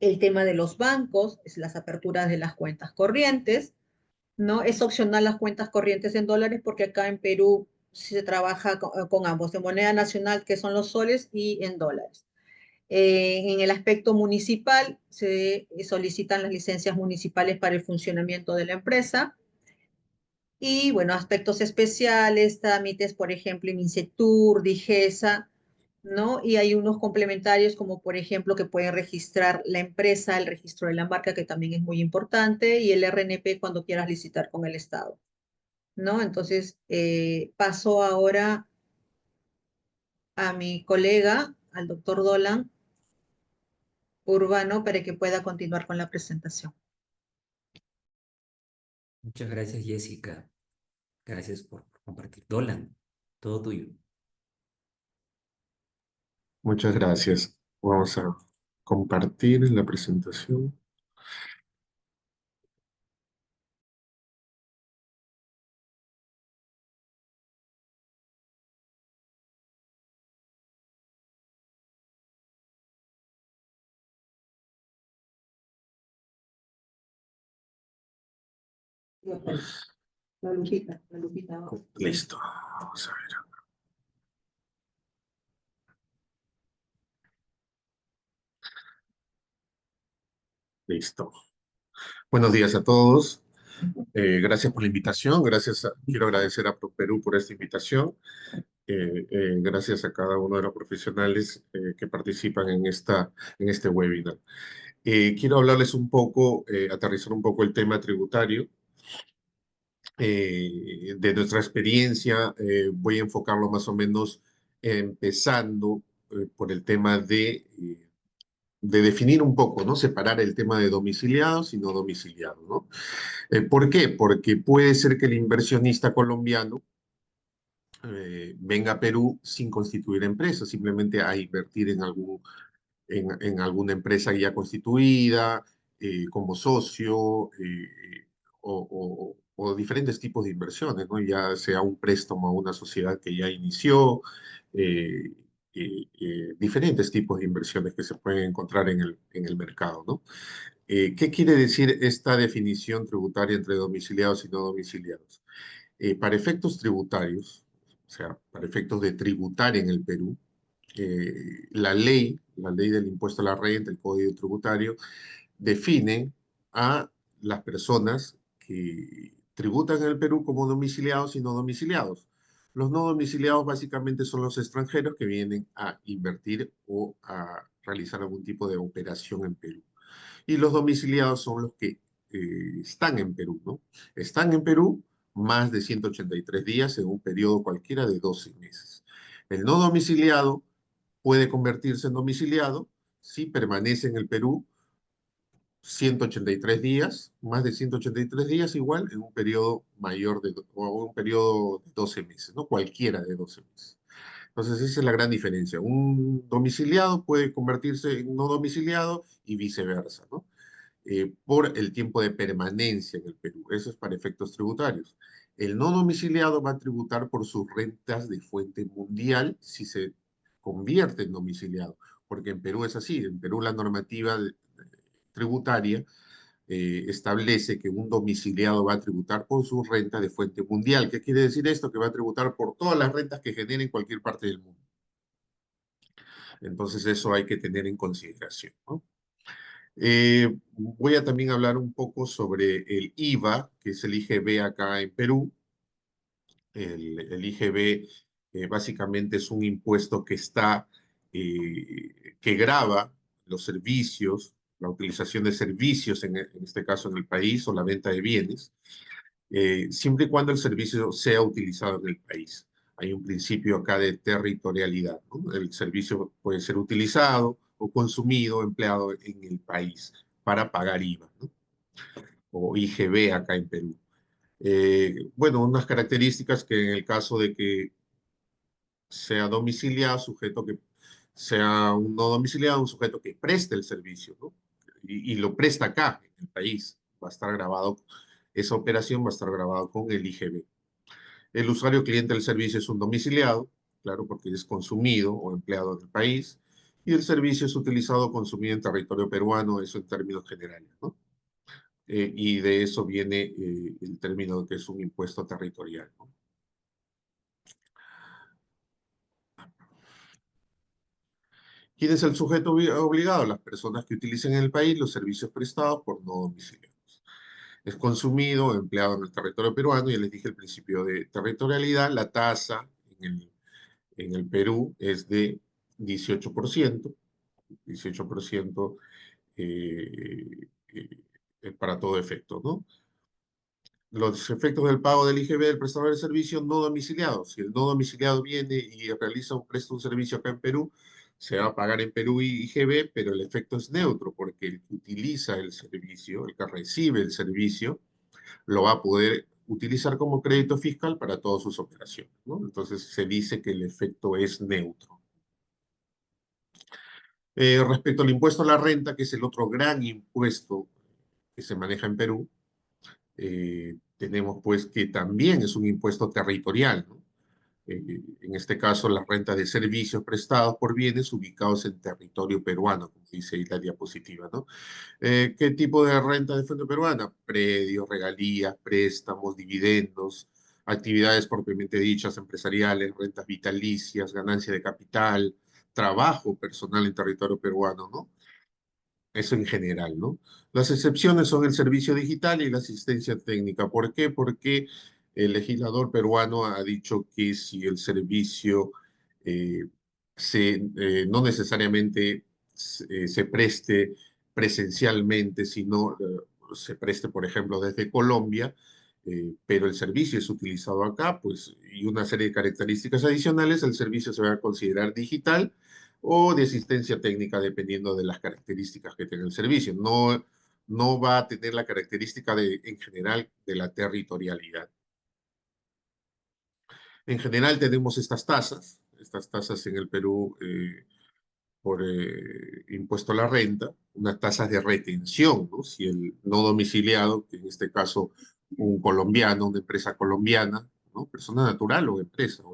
El tema de los bancos, es las aperturas de las cuentas corrientes, ¿no? Es opcional las cuentas corrientes en dólares porque acá en Perú se trabaja con ambos, de moneda nacional, que son los soles, y en dólares. En el aspecto municipal, se solicitan las licencias municipales para el funcionamiento de la empresa. Y bueno, aspectos especiales, trámites, por ejemplo, en Insetur, Digesa, ¿no? Y hay unos complementarios como, por ejemplo, que pueden registrar la empresa, el registro de la marca, que también es muy importante, y el RNP cuando quieras licitar con el Estado, ¿no? Entonces, paso ahora a mi colega, al doctor Dolan Urbano, para que pueda continuar con la presentación. Muchas gracias, Jessica. Gracias por compartir. Dolan, todo tuyo. Muchas gracias. Vamos a compartir la presentación. La lupita. Listo. Vamos a ver. Listo. Buenos días a todos. Gracias por la invitación. Quiero agradecer a ProPerú por esta invitación. Gracias a cada uno de los profesionales que participan en este webinar. Quiero hablarles un poco, aterrizar un poco el tema tributario. De nuestra experiencia, voy a enfocarlo más o menos empezando por el tema de definir un poco, ¿no? Separar el tema de domiciliados y no domiciliados, ¿no? ¿Por qué? Porque puede ser que el inversionista colombiano venga a Perú sin constituir empresa, simplemente a invertir en alguna empresa ya constituida, como socio, o diferentes tipos de inversiones, ¿no? Ya sea un préstamo a una sociedad que ya inició, eh, diferentes tipos de inversiones que se pueden encontrar en el mercado, ¿no? ¿Qué quiere decir esta definición tributaria entre domiciliados y no domiciliados? Para efectos tributarios, o sea, para efectos de tributar en el Perú, la ley del impuesto a la renta, el Código Tributario, define a las personas que tributan en el Perú como domiciliados y no domiciliados. Los no domiciliados básicamente son los extranjeros que vienen a invertir o a realizar algún tipo de operación en Perú. Y los domiciliados son los que están en Perú, ¿no? Están en Perú más de 183 días en un periodo cualquiera de 12 meses. El no domiciliado puede convertirse en domiciliado si permanece en el Perú 183 días, más de 183 días igual, en un periodo mayor o un periodo de 12 meses, ¿no? Cualquiera de 12 meses. Entonces, esa es la gran diferencia. Un domiciliado puede convertirse en no domiciliado y viceversa, ¿no? Por el tiempo de permanencia en el Perú. Eso es para efectos tributarios. El no domiciliado va a tributar por sus rentas de fuente mundial si se convierte en domiciliado, porque en Perú es así. En Perú la normativa tributaria establece que un domiciliado va a tributar por su renta de fuente mundial. ¿Qué quiere decir esto? Que va a tributar por todas las rentas que genere en cualquier parte del mundo. Entonces eso hay que tener en consideración, ¿no? Voy a también hablar un poco sobre el IVA, que es el IGB acá en Perú. El IGB básicamente es un impuesto que que grava los servicios, la utilización de servicios, en este caso en el país, o la venta de bienes, siempre y cuando el servicio sea utilizado en el país. Hay un principio acá de territorialidad, ¿no? El servicio puede ser utilizado o consumido, empleado en el país para pagar IVA, ¿no? O IGB acá en Perú. Bueno, unas características que en el caso de que sea domiciliado, sujeto que sea un no domiciliado, un sujeto que preste el servicio, ¿no? Y lo presta acá, en el país. Va a estar grabado, esa operación va a estar grabada con el IGB. El usuario cliente del servicio es un domiciliado, claro, porque es consumido o empleado en el país, y el servicio es utilizado o consumido en territorio peruano, eso en términos generales, ¿no? Y de eso viene el término que es un impuesto territorial, ¿no? ¿Quién es el sujeto obligado? Las personas que utilicen en el país los servicios prestados por no domiciliados. Es consumido o empleado en el territorio peruano, ya les dije el principio de territorialidad, la tasa en el Perú es de 18%, 18% eh, para todo efecto, ¿no? Los efectos del pago del IGB del prestador de servicio no domiciliado. Si el no domiciliado viene y presta un servicio acá en Perú, se va a pagar en Perú IGB, pero el efecto es neutro, porque el que utiliza el servicio, el que recibe el servicio, lo va a poder utilizar como crédito fiscal para todas sus operaciones, ¿no? Entonces se dice que el efecto es neutro. Respecto al impuesto a la renta, que es el otro gran impuesto que se maneja en Perú, tenemos pues que también es un impuesto territorial, ¿no? En este caso, las rentas de servicios prestados por bienes ubicados en territorio peruano, como dice ahí la diapositiva, ¿no? ¿Qué tipo de renta de fuente peruana? Predios, regalías, préstamos, dividendos, actividades propiamente dichas empresariales, rentas vitalicias, ganancia de capital, trabajo personal en territorio peruano, ¿no? Eso en general, ¿no? Las excepciones son el servicio digital y la asistencia técnica. ¿Por qué? Porque el legislador peruano ha dicho que si el servicio eh, no necesariamente se preste presencialmente, sino se preste, por ejemplo, desde Colombia, pero el servicio es utilizado acá, pues, y una serie de características adicionales, el servicio se va a considerar digital o de asistencia técnica, dependiendo de las características que tenga el servicio. No va a tener la característica en general de la territorialidad. En general tenemos estas tasas en el Perú por impuesto a la renta, unas tasas de retención, ¿no? Si el no domiciliado, que en este caso un colombiano, una empresa colombiana, ¿no? Persona natural o empresa,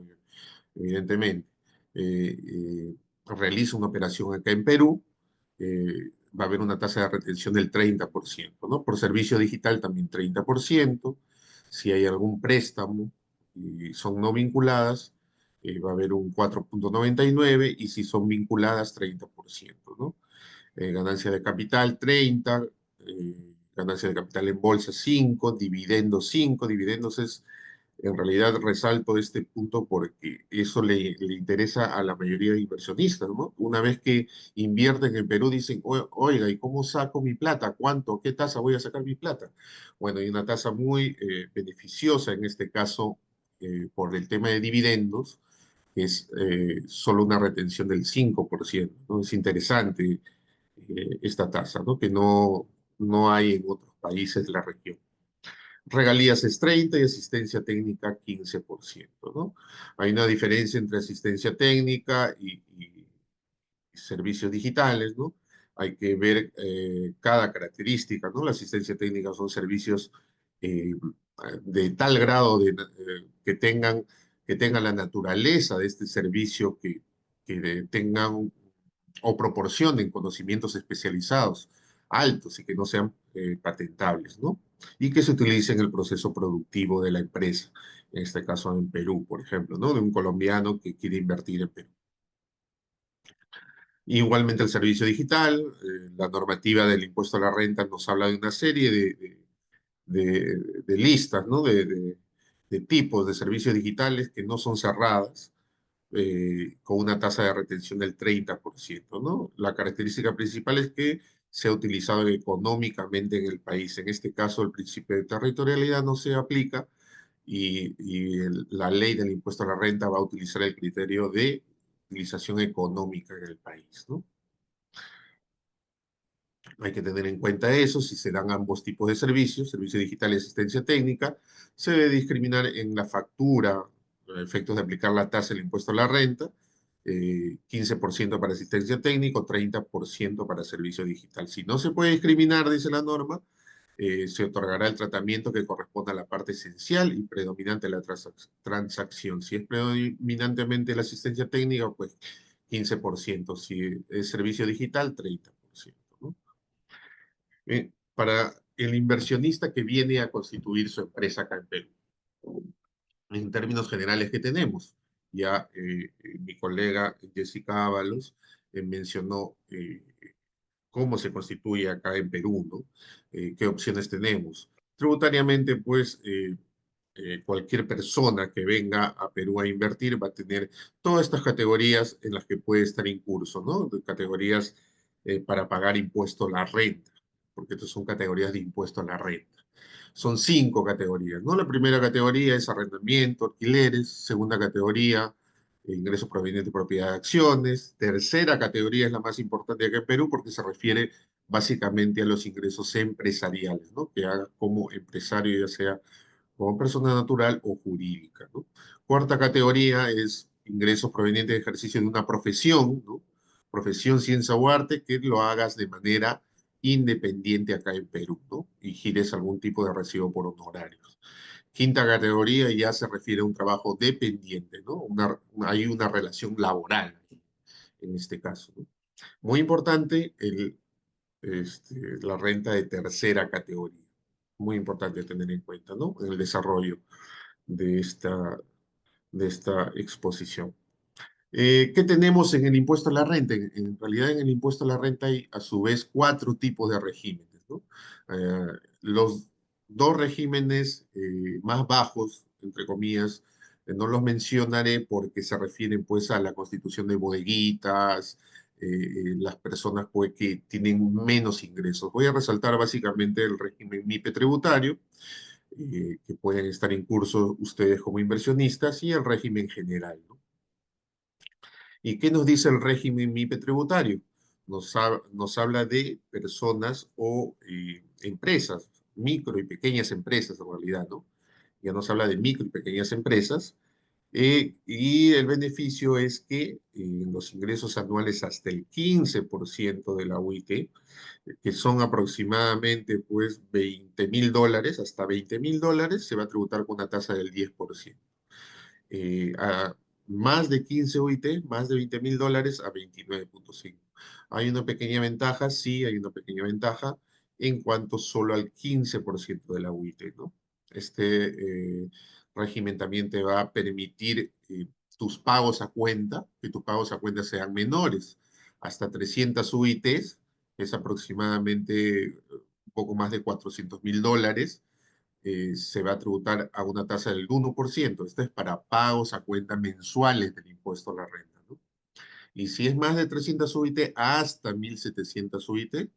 evidentemente, eh, eh, realiza una operación acá en Perú, va a haber una tasa de retención del 30%, ¿no? Por servicio digital también 30%. Si hay algún préstamo y son no vinculadas, va a haber un 4,99 y si son vinculadas, 30%, ¿no? Ganancia de capital, 30, ganancia de capital en bolsa, 5, dividendos, 5. Dividendos es, en realidad, resalto este punto porque eso le interesa a la mayoría de inversionistas, ¿no? Una vez que invierten en Perú, dicen, oiga, ¿y cómo saco mi plata? ¿Cuánto? ¿Qué tasa voy a sacar mi plata? Bueno, hay una tasa muy beneficiosa en este caso por el tema de dividendos, es solo una retención del 5%, ¿no? Es interesante esta tasa, ¿no? Que no hay en otros países de la región. Regalías es 30 y asistencia técnica 15%, ¿no? Hay una diferencia entre asistencia técnica y servicios digitales, ¿no? Hay que ver cada característica, ¿no? La asistencia técnica son servicios eh, de tal grado que tengan la naturaleza de este servicio, que tengan o proporcionen conocimientos especializados altos y que no sean patentables, ¿no? Y que se utilicen en el proceso productivo de la empresa, en este caso en Perú, por ejemplo, ¿no? De un colombiano que quiere invertir en Perú. Igualmente el servicio digital, la normativa del impuesto a la renta nos habla de una serie de listas, ¿no? De tipos de servicios digitales que no son cerradas, con una tasa de retención del 30%, ¿no? La característica principal es que se ha utilizado económicamente en el país. En este caso, el principio de territorialidad no se aplica y la ley del impuesto a la renta va a utilizar el criterio de utilización económica en el país, ¿no? Hay que tener en cuenta eso, si se dan ambos tipos de servicios, servicio digital y asistencia técnica, se debe discriminar en la factura, a efectos de aplicar la tasa del impuesto a la renta, 15% para asistencia técnica, 30% para servicio digital. Si no se puede discriminar, dice la norma, se otorgará el tratamiento que corresponda a la parte esencial y predominante de la transacción. Si es predominantemente la asistencia técnica, pues 15%. Si es servicio digital, 30%, ¿no? Para el inversionista que viene a constituir su empresa acá en Perú. En términos generales que tenemos, ya mi colega Jessica Ábalos mencionó cómo se constituye acá en Perú, ¿no? ¿Qué opciones tenemos? Tributariamente, pues, cualquier persona que venga a Perú a invertir va a tener todas estas categorías en las que puede estar incurso, ¿no? De categorías para pagar impuesto a la renta, porque estas son categorías de impuesto a la renta. Son 5 categorías, ¿no? La primera categoría es arrendamiento, alquileres. Segunda categoría, ingresos provenientes de propiedad de acciones. Tercera categoría es la más importante acá en Perú porque se refiere básicamente a los ingresos empresariales, ¿no? Que haga como empresario, ya sea como persona natural o jurídica, ¿no? Cuarta categoría es ingresos provenientes de ejercicio de una profesión, ¿no? Profesión, ciencia o arte, que lo hagas de manera independiente acá en Perú, ¿no? Y gires algún tipo de recibo por honorarios. Quinta categoría ya se refiere a un trabajo dependiente, ¿no? Hay una relación laboral en este caso, ¿no? Muy importante la renta de tercera categoría. Muy importante tener en cuenta, ¿no? En el desarrollo de esta exposición. ¿Qué tenemos en el impuesto a la renta? En realidad, en el impuesto a la renta hay a su vez 4 tipos de regímenes, ¿no? Los 2 regímenes más bajos, entre comillas, no los mencionaré porque se refieren pues a la constitución de bodeguitas, las personas pues, que tienen menos ingresos. Voy a resaltar básicamente el régimen MIPE tributario, que pueden estar en curso ustedes como inversionistas, y el régimen general, ¿no? ¿Y qué nos dice el régimen MIPE tributario? Nos habla de personas o empresas, micro y pequeñas empresas en realidad, ¿no? Ya nos habla de micro y pequeñas empresas, y el beneficio es que los ingresos anuales hasta el 15% de la UIT, que son aproximadamente pues $20.000, hasta $20.000, se va a tributar con una tasa del 10%. A más de 15 UIT, más de $20.000, a 29.5. Hay una pequeña ventaja, sí, hay una pequeña ventaja en cuanto solo al 15% de la UIT, ¿no? Este régimen también te va a permitir tus pagos a cuenta, que tus pagos a cuenta sean menores. Hasta 300 UITs, es aproximadamente un poco más de $400.000, se va a tributar a una tasa del 1%. Esto es para pagos a cuenta mensuales del impuesto a la renta, ¿no? Y si es más de 300 UIT hasta 1.700 UIT,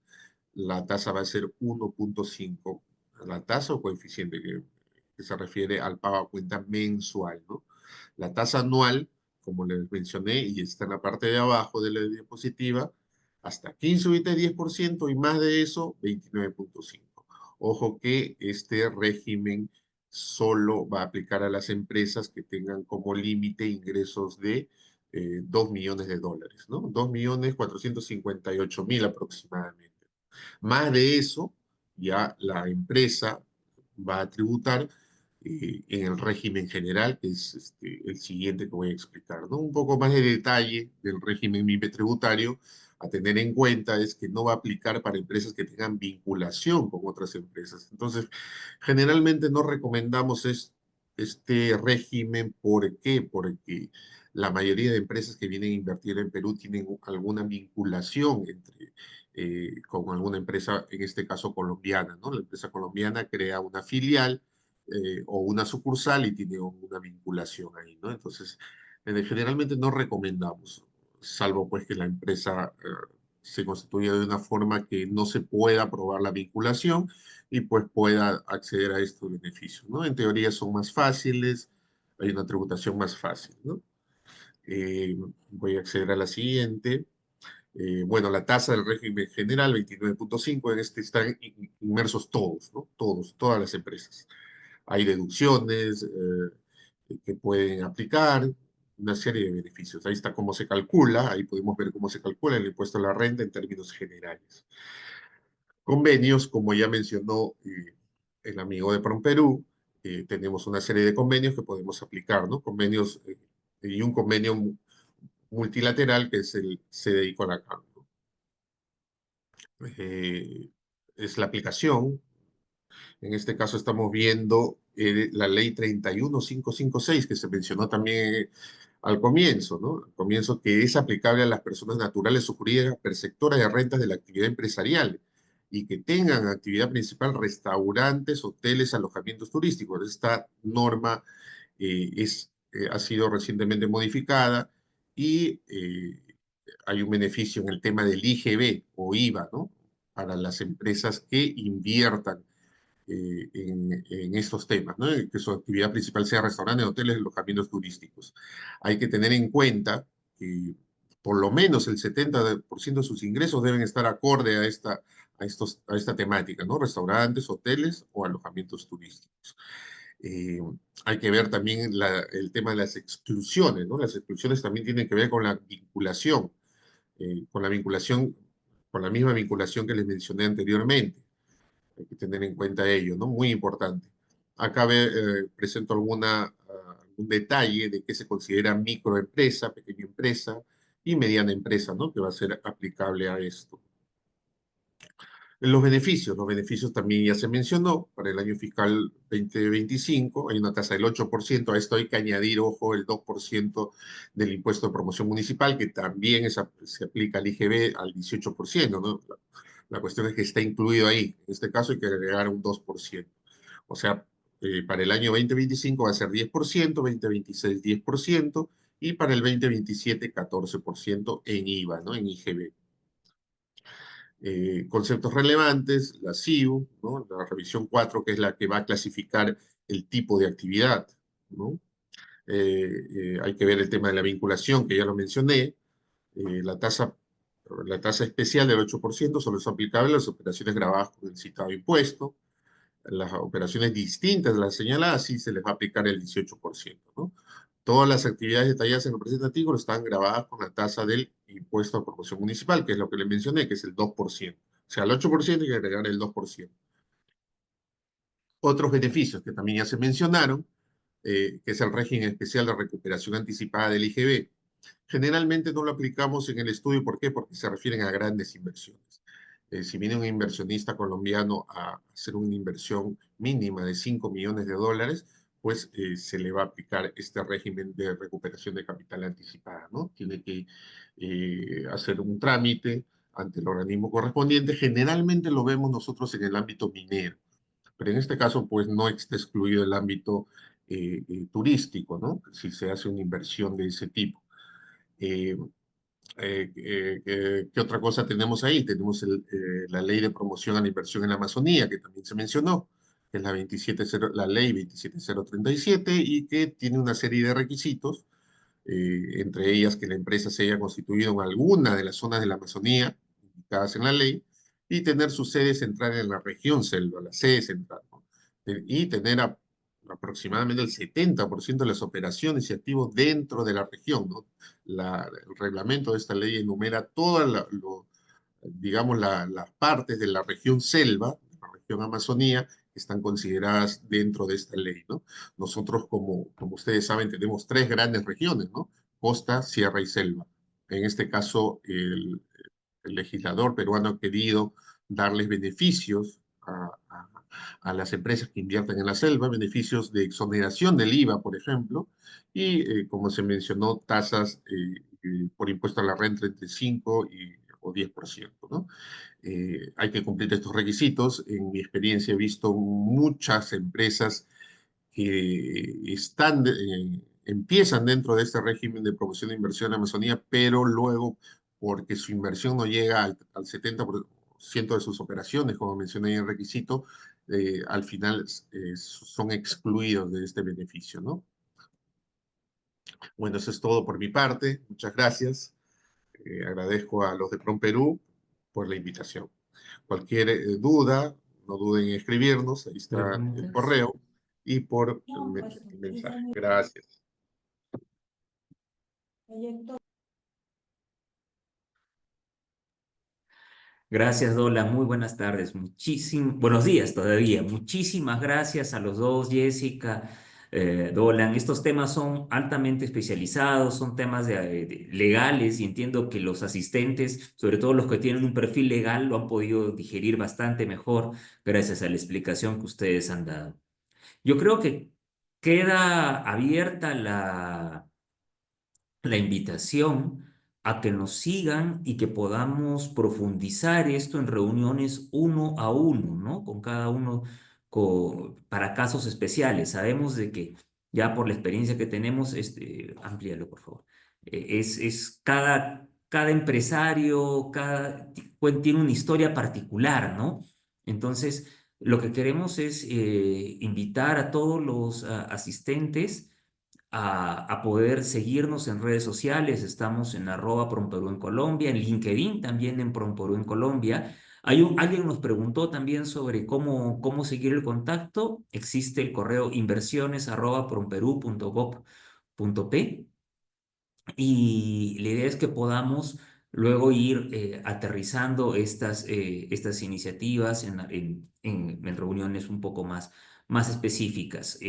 la tasa va a ser 1.5. La tasa o coeficiente que se refiere al pago a cuenta mensual, ¿no? La tasa anual como les mencioné, y está en la parte de abajo de la diapositiva, hasta 15 UIT 10% y más de eso 29.5. Ojo que este régimen solo va a aplicar a las empresas que tengan como límite ingresos de 2 millones de dólares, ¿no? 2.458.000 aproximadamente. Más de eso, ya la empresa va a tributar en el régimen general, que es el siguiente que voy a explicar, ¿no? Un poco más de detalle del régimen MIPE tributario a tener en cuenta es que no va a aplicar para empresas que tengan vinculación con otras empresas. Entonces, generalmente no recomendamos este régimen. ¿Por qué? Porque la mayoría de empresas que vienen a invertir en Perú tienen alguna vinculación con alguna empresa, en este caso colombiana, ¿no? La empresa colombiana crea una filial o una sucursal y tiene una vinculación ahí, ¿no? Entonces, generalmente no recomendamos, salvo pues que la empresa se constituya de una forma que no se pueda probar la vinculación y pues pueda acceder a estos beneficios, ¿no? En teoría son más fáciles, hay una tributación más fácil, ¿no? Voy a acceder a la siguiente. Bueno, la tasa del régimen general, 29.5, en este están inmersos todos, ¿no? Todos, todas las empresas. Hay deducciones que pueden aplicar, una serie de beneficios. Ahí está cómo se calcula, ahí podemos ver cómo se calcula el impuesto a la renta en términos generales. Convenios, como ya mencionó el amigo de PROMPERÚ, tenemos una serie de convenios que podemos aplicar, ¿no? Convenios y un convenio multilateral que es el CDI con la CAN, ¿no? Es la aplicación. En este caso estamos viendo la ley 31556 que se mencionó también al comienzo, ¿no? Al comienzo, que es aplicable a las personas naturales o jurídicas perceptoras de rentas de la actividad empresarial y que tengan actividad principal restaurantes, hoteles, alojamientos turísticos. Esta norma ha sido recientemente modificada y hay un beneficio en el tema del IGB o IVA, ¿no? Para las empresas que inviertan en estos temas, ¿no? Que su actividad principal sea restaurantes, hoteles, alojamientos turísticos. Hay que tener en cuenta que por lo menos el 70% de sus ingresos deben estar acorde a esta temática, ¿no? Restaurantes, hoteles o alojamientos turísticos. Eh, Hay que ver también el tema de las exclusiones, ¿no? Las exclusiones también tienen que ver con la vinculación, con la vinculación, con la misma vinculación que les mencioné anteriormente. Hay que tener en cuenta ello, ¿no? Muy importante. Acá presento algún detalle de qué se considera microempresa, pequeña empresa y mediana empresa, ¿no? Que va a ser aplicable a esto. Los beneficios también ya se mencionó. Para el año fiscal 2025 hay una tasa del 8%. A esto hay que añadir, ojo, el 2% del impuesto de promoción municipal, que también se aplica al IGB al 18%, ¿no? La cuestión es que está incluido ahí. En este caso hay que agregar un 2%. O sea, para el año 2025 va a ser 10%, 2026 10%, y para el 2027 14% en IVA, ¿no? En IGB. Conceptos relevantes, la CIU, ¿no? La revisión 4, que es la que va a clasificar el tipo de actividad, ¿no? Hay que ver el tema de la vinculación, que ya lo mencioné. La tasa especial del 8% solo es aplicable a las operaciones grabadas con el citado impuesto. Las operaciones distintas de las señaladas sí se les va a aplicar el 18%, ¿no? Todas las actividades detalladas en el presente artículo están grabadas con la tasa del impuesto a promoción municipal, que es lo que le mencioné, que es el 2%. O sea, al 8% hay que agregar el 2%. Otros beneficios que también ya se mencionaron, que es el régimen especial de recuperación anticipada del IGB. Generalmente no lo aplicamos en el estudio. ¿Por qué? Porque se refieren a grandes inversiones. Si viene un inversionista colombiano a hacer una inversión mínima de 5 millones de dólares, pues se le va a aplicar este régimen de recuperación de capital anticipada, ¿no? Tiene que hacer un trámite ante el organismo correspondiente. Generalmente lo vemos nosotros en el ámbito minero, pero en este caso, pues no está excluido el ámbito turístico, ¿no? Si se hace una inversión de ese tipo. ¿Qué otra cosa tenemos ahí? Tenemos la ley de promoción a la inversión en la Amazonía, que también se mencionó, que es la ley 27037, y que tiene una serie de requisitos entre ellas que la empresa se haya constituido en alguna de las zonas de la Amazonía indicadas en la ley, y tener su sede central en la región selva, la sede central, ¿no? Y tener aproximadamente el 70% de las operaciones y activos dentro de la región, ¿no? El reglamento de esta ley enumera todas digamos, las partes de la región selva, la región Amazonía, que están consideradas dentro de esta ley, ¿no? Nosotros, como ustedes saben, tenemos tres grandes regiones, ¿no? Costa, sierra y selva. En este caso, el legislador peruano ha querido darles beneficios a las empresas que invierten en la selva, beneficios de exoneración del IVA, por ejemplo, y como se mencionó, tasas por impuesto a la renta entre 5 o 10%, ¿no? Hay que cumplir estos requisitos. En mi experiencia he visto muchas empresas que empiezan dentro de este régimen de promoción de inversión en Amazonía, pero luego, porque su inversión no llega al 70% de sus operaciones, como mencioné en el requisito, al final son excluidos de este beneficio, ¿no? Bueno, eso es todo por mi parte. Muchas gracias. Agradezco a los de PROMPerú por la invitación. Cualquier duda, no duden en escribirnos, ahí está el ¿Preguntas? correo y por el mensaje. Gracias. Gracias, Dola. Muy buenas tardes. Buenos días todavía. Muchísimas gracias a los dos, Jessica, Dolan. Estos temas son altamente especializados, son temas legales y entiendo que los asistentes, sobre todo los que tienen un perfil legal, lo han podido digerir bastante mejor gracias a la explicación que ustedes han dado. Yo creo que queda abierta la invitación a que nos sigan y que podamos profundizar esto en reuniones uno a uno, ¿no? Con cada uno para casos especiales. Sabemos de que ya por la experiencia que tenemos, amplíalo por favor. Es cada empresario, tiene una historia particular, ¿no? Entonces, lo que queremos es invitar a todos los asistentes a poder seguirnos en redes sociales. Estamos en @PromPerú en Colombia, en LinkedIn también en PromPerú en Colombia. Alguien nos preguntó también sobre cómo seguir el contacto. Existe el correo inversiones@promperú.gov.p y la idea es que podamos luego ir aterrizando estas iniciativas en reuniones un poco más específicas.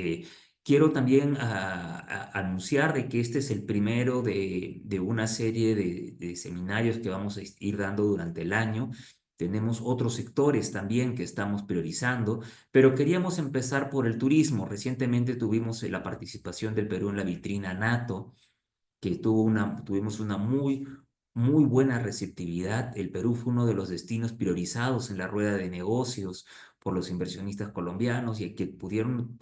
Quiero también anunciar de que este es el primero de una serie de seminarios que vamos a ir dando durante el año. Tenemos otros sectores también que estamos priorizando, pero queríamos empezar por el turismo. Recientemente tuvimos la participación del Perú en la vitrina NATO, que tuvimos una muy buena receptividad. El Perú fue uno de los destinos priorizados en la rueda de negocios por los inversionistas colombianos y que pudieron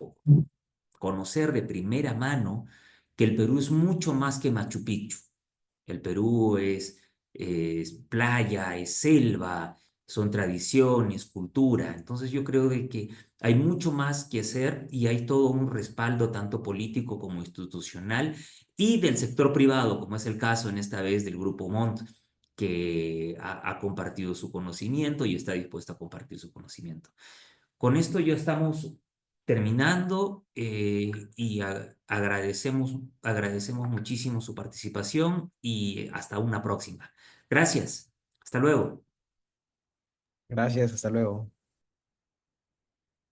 conocer de primera mano que el Perú es mucho más que Machu Picchu. El Perú es playa, es selva, son tradiciones, cultura. Entonces yo creo de que hay mucho más que hacer y hay todo un respaldo tanto político como institucional y del sector privado, como es el caso en esta vez del Grupo Mont, que ha compartido su conocimiento y está dispuesto a compartir su conocimiento. Con esto ya estamos terminando y agradecemos muchísimo su participación y hasta una próxima. Gracias. Hasta luego. Gracias, hasta luego.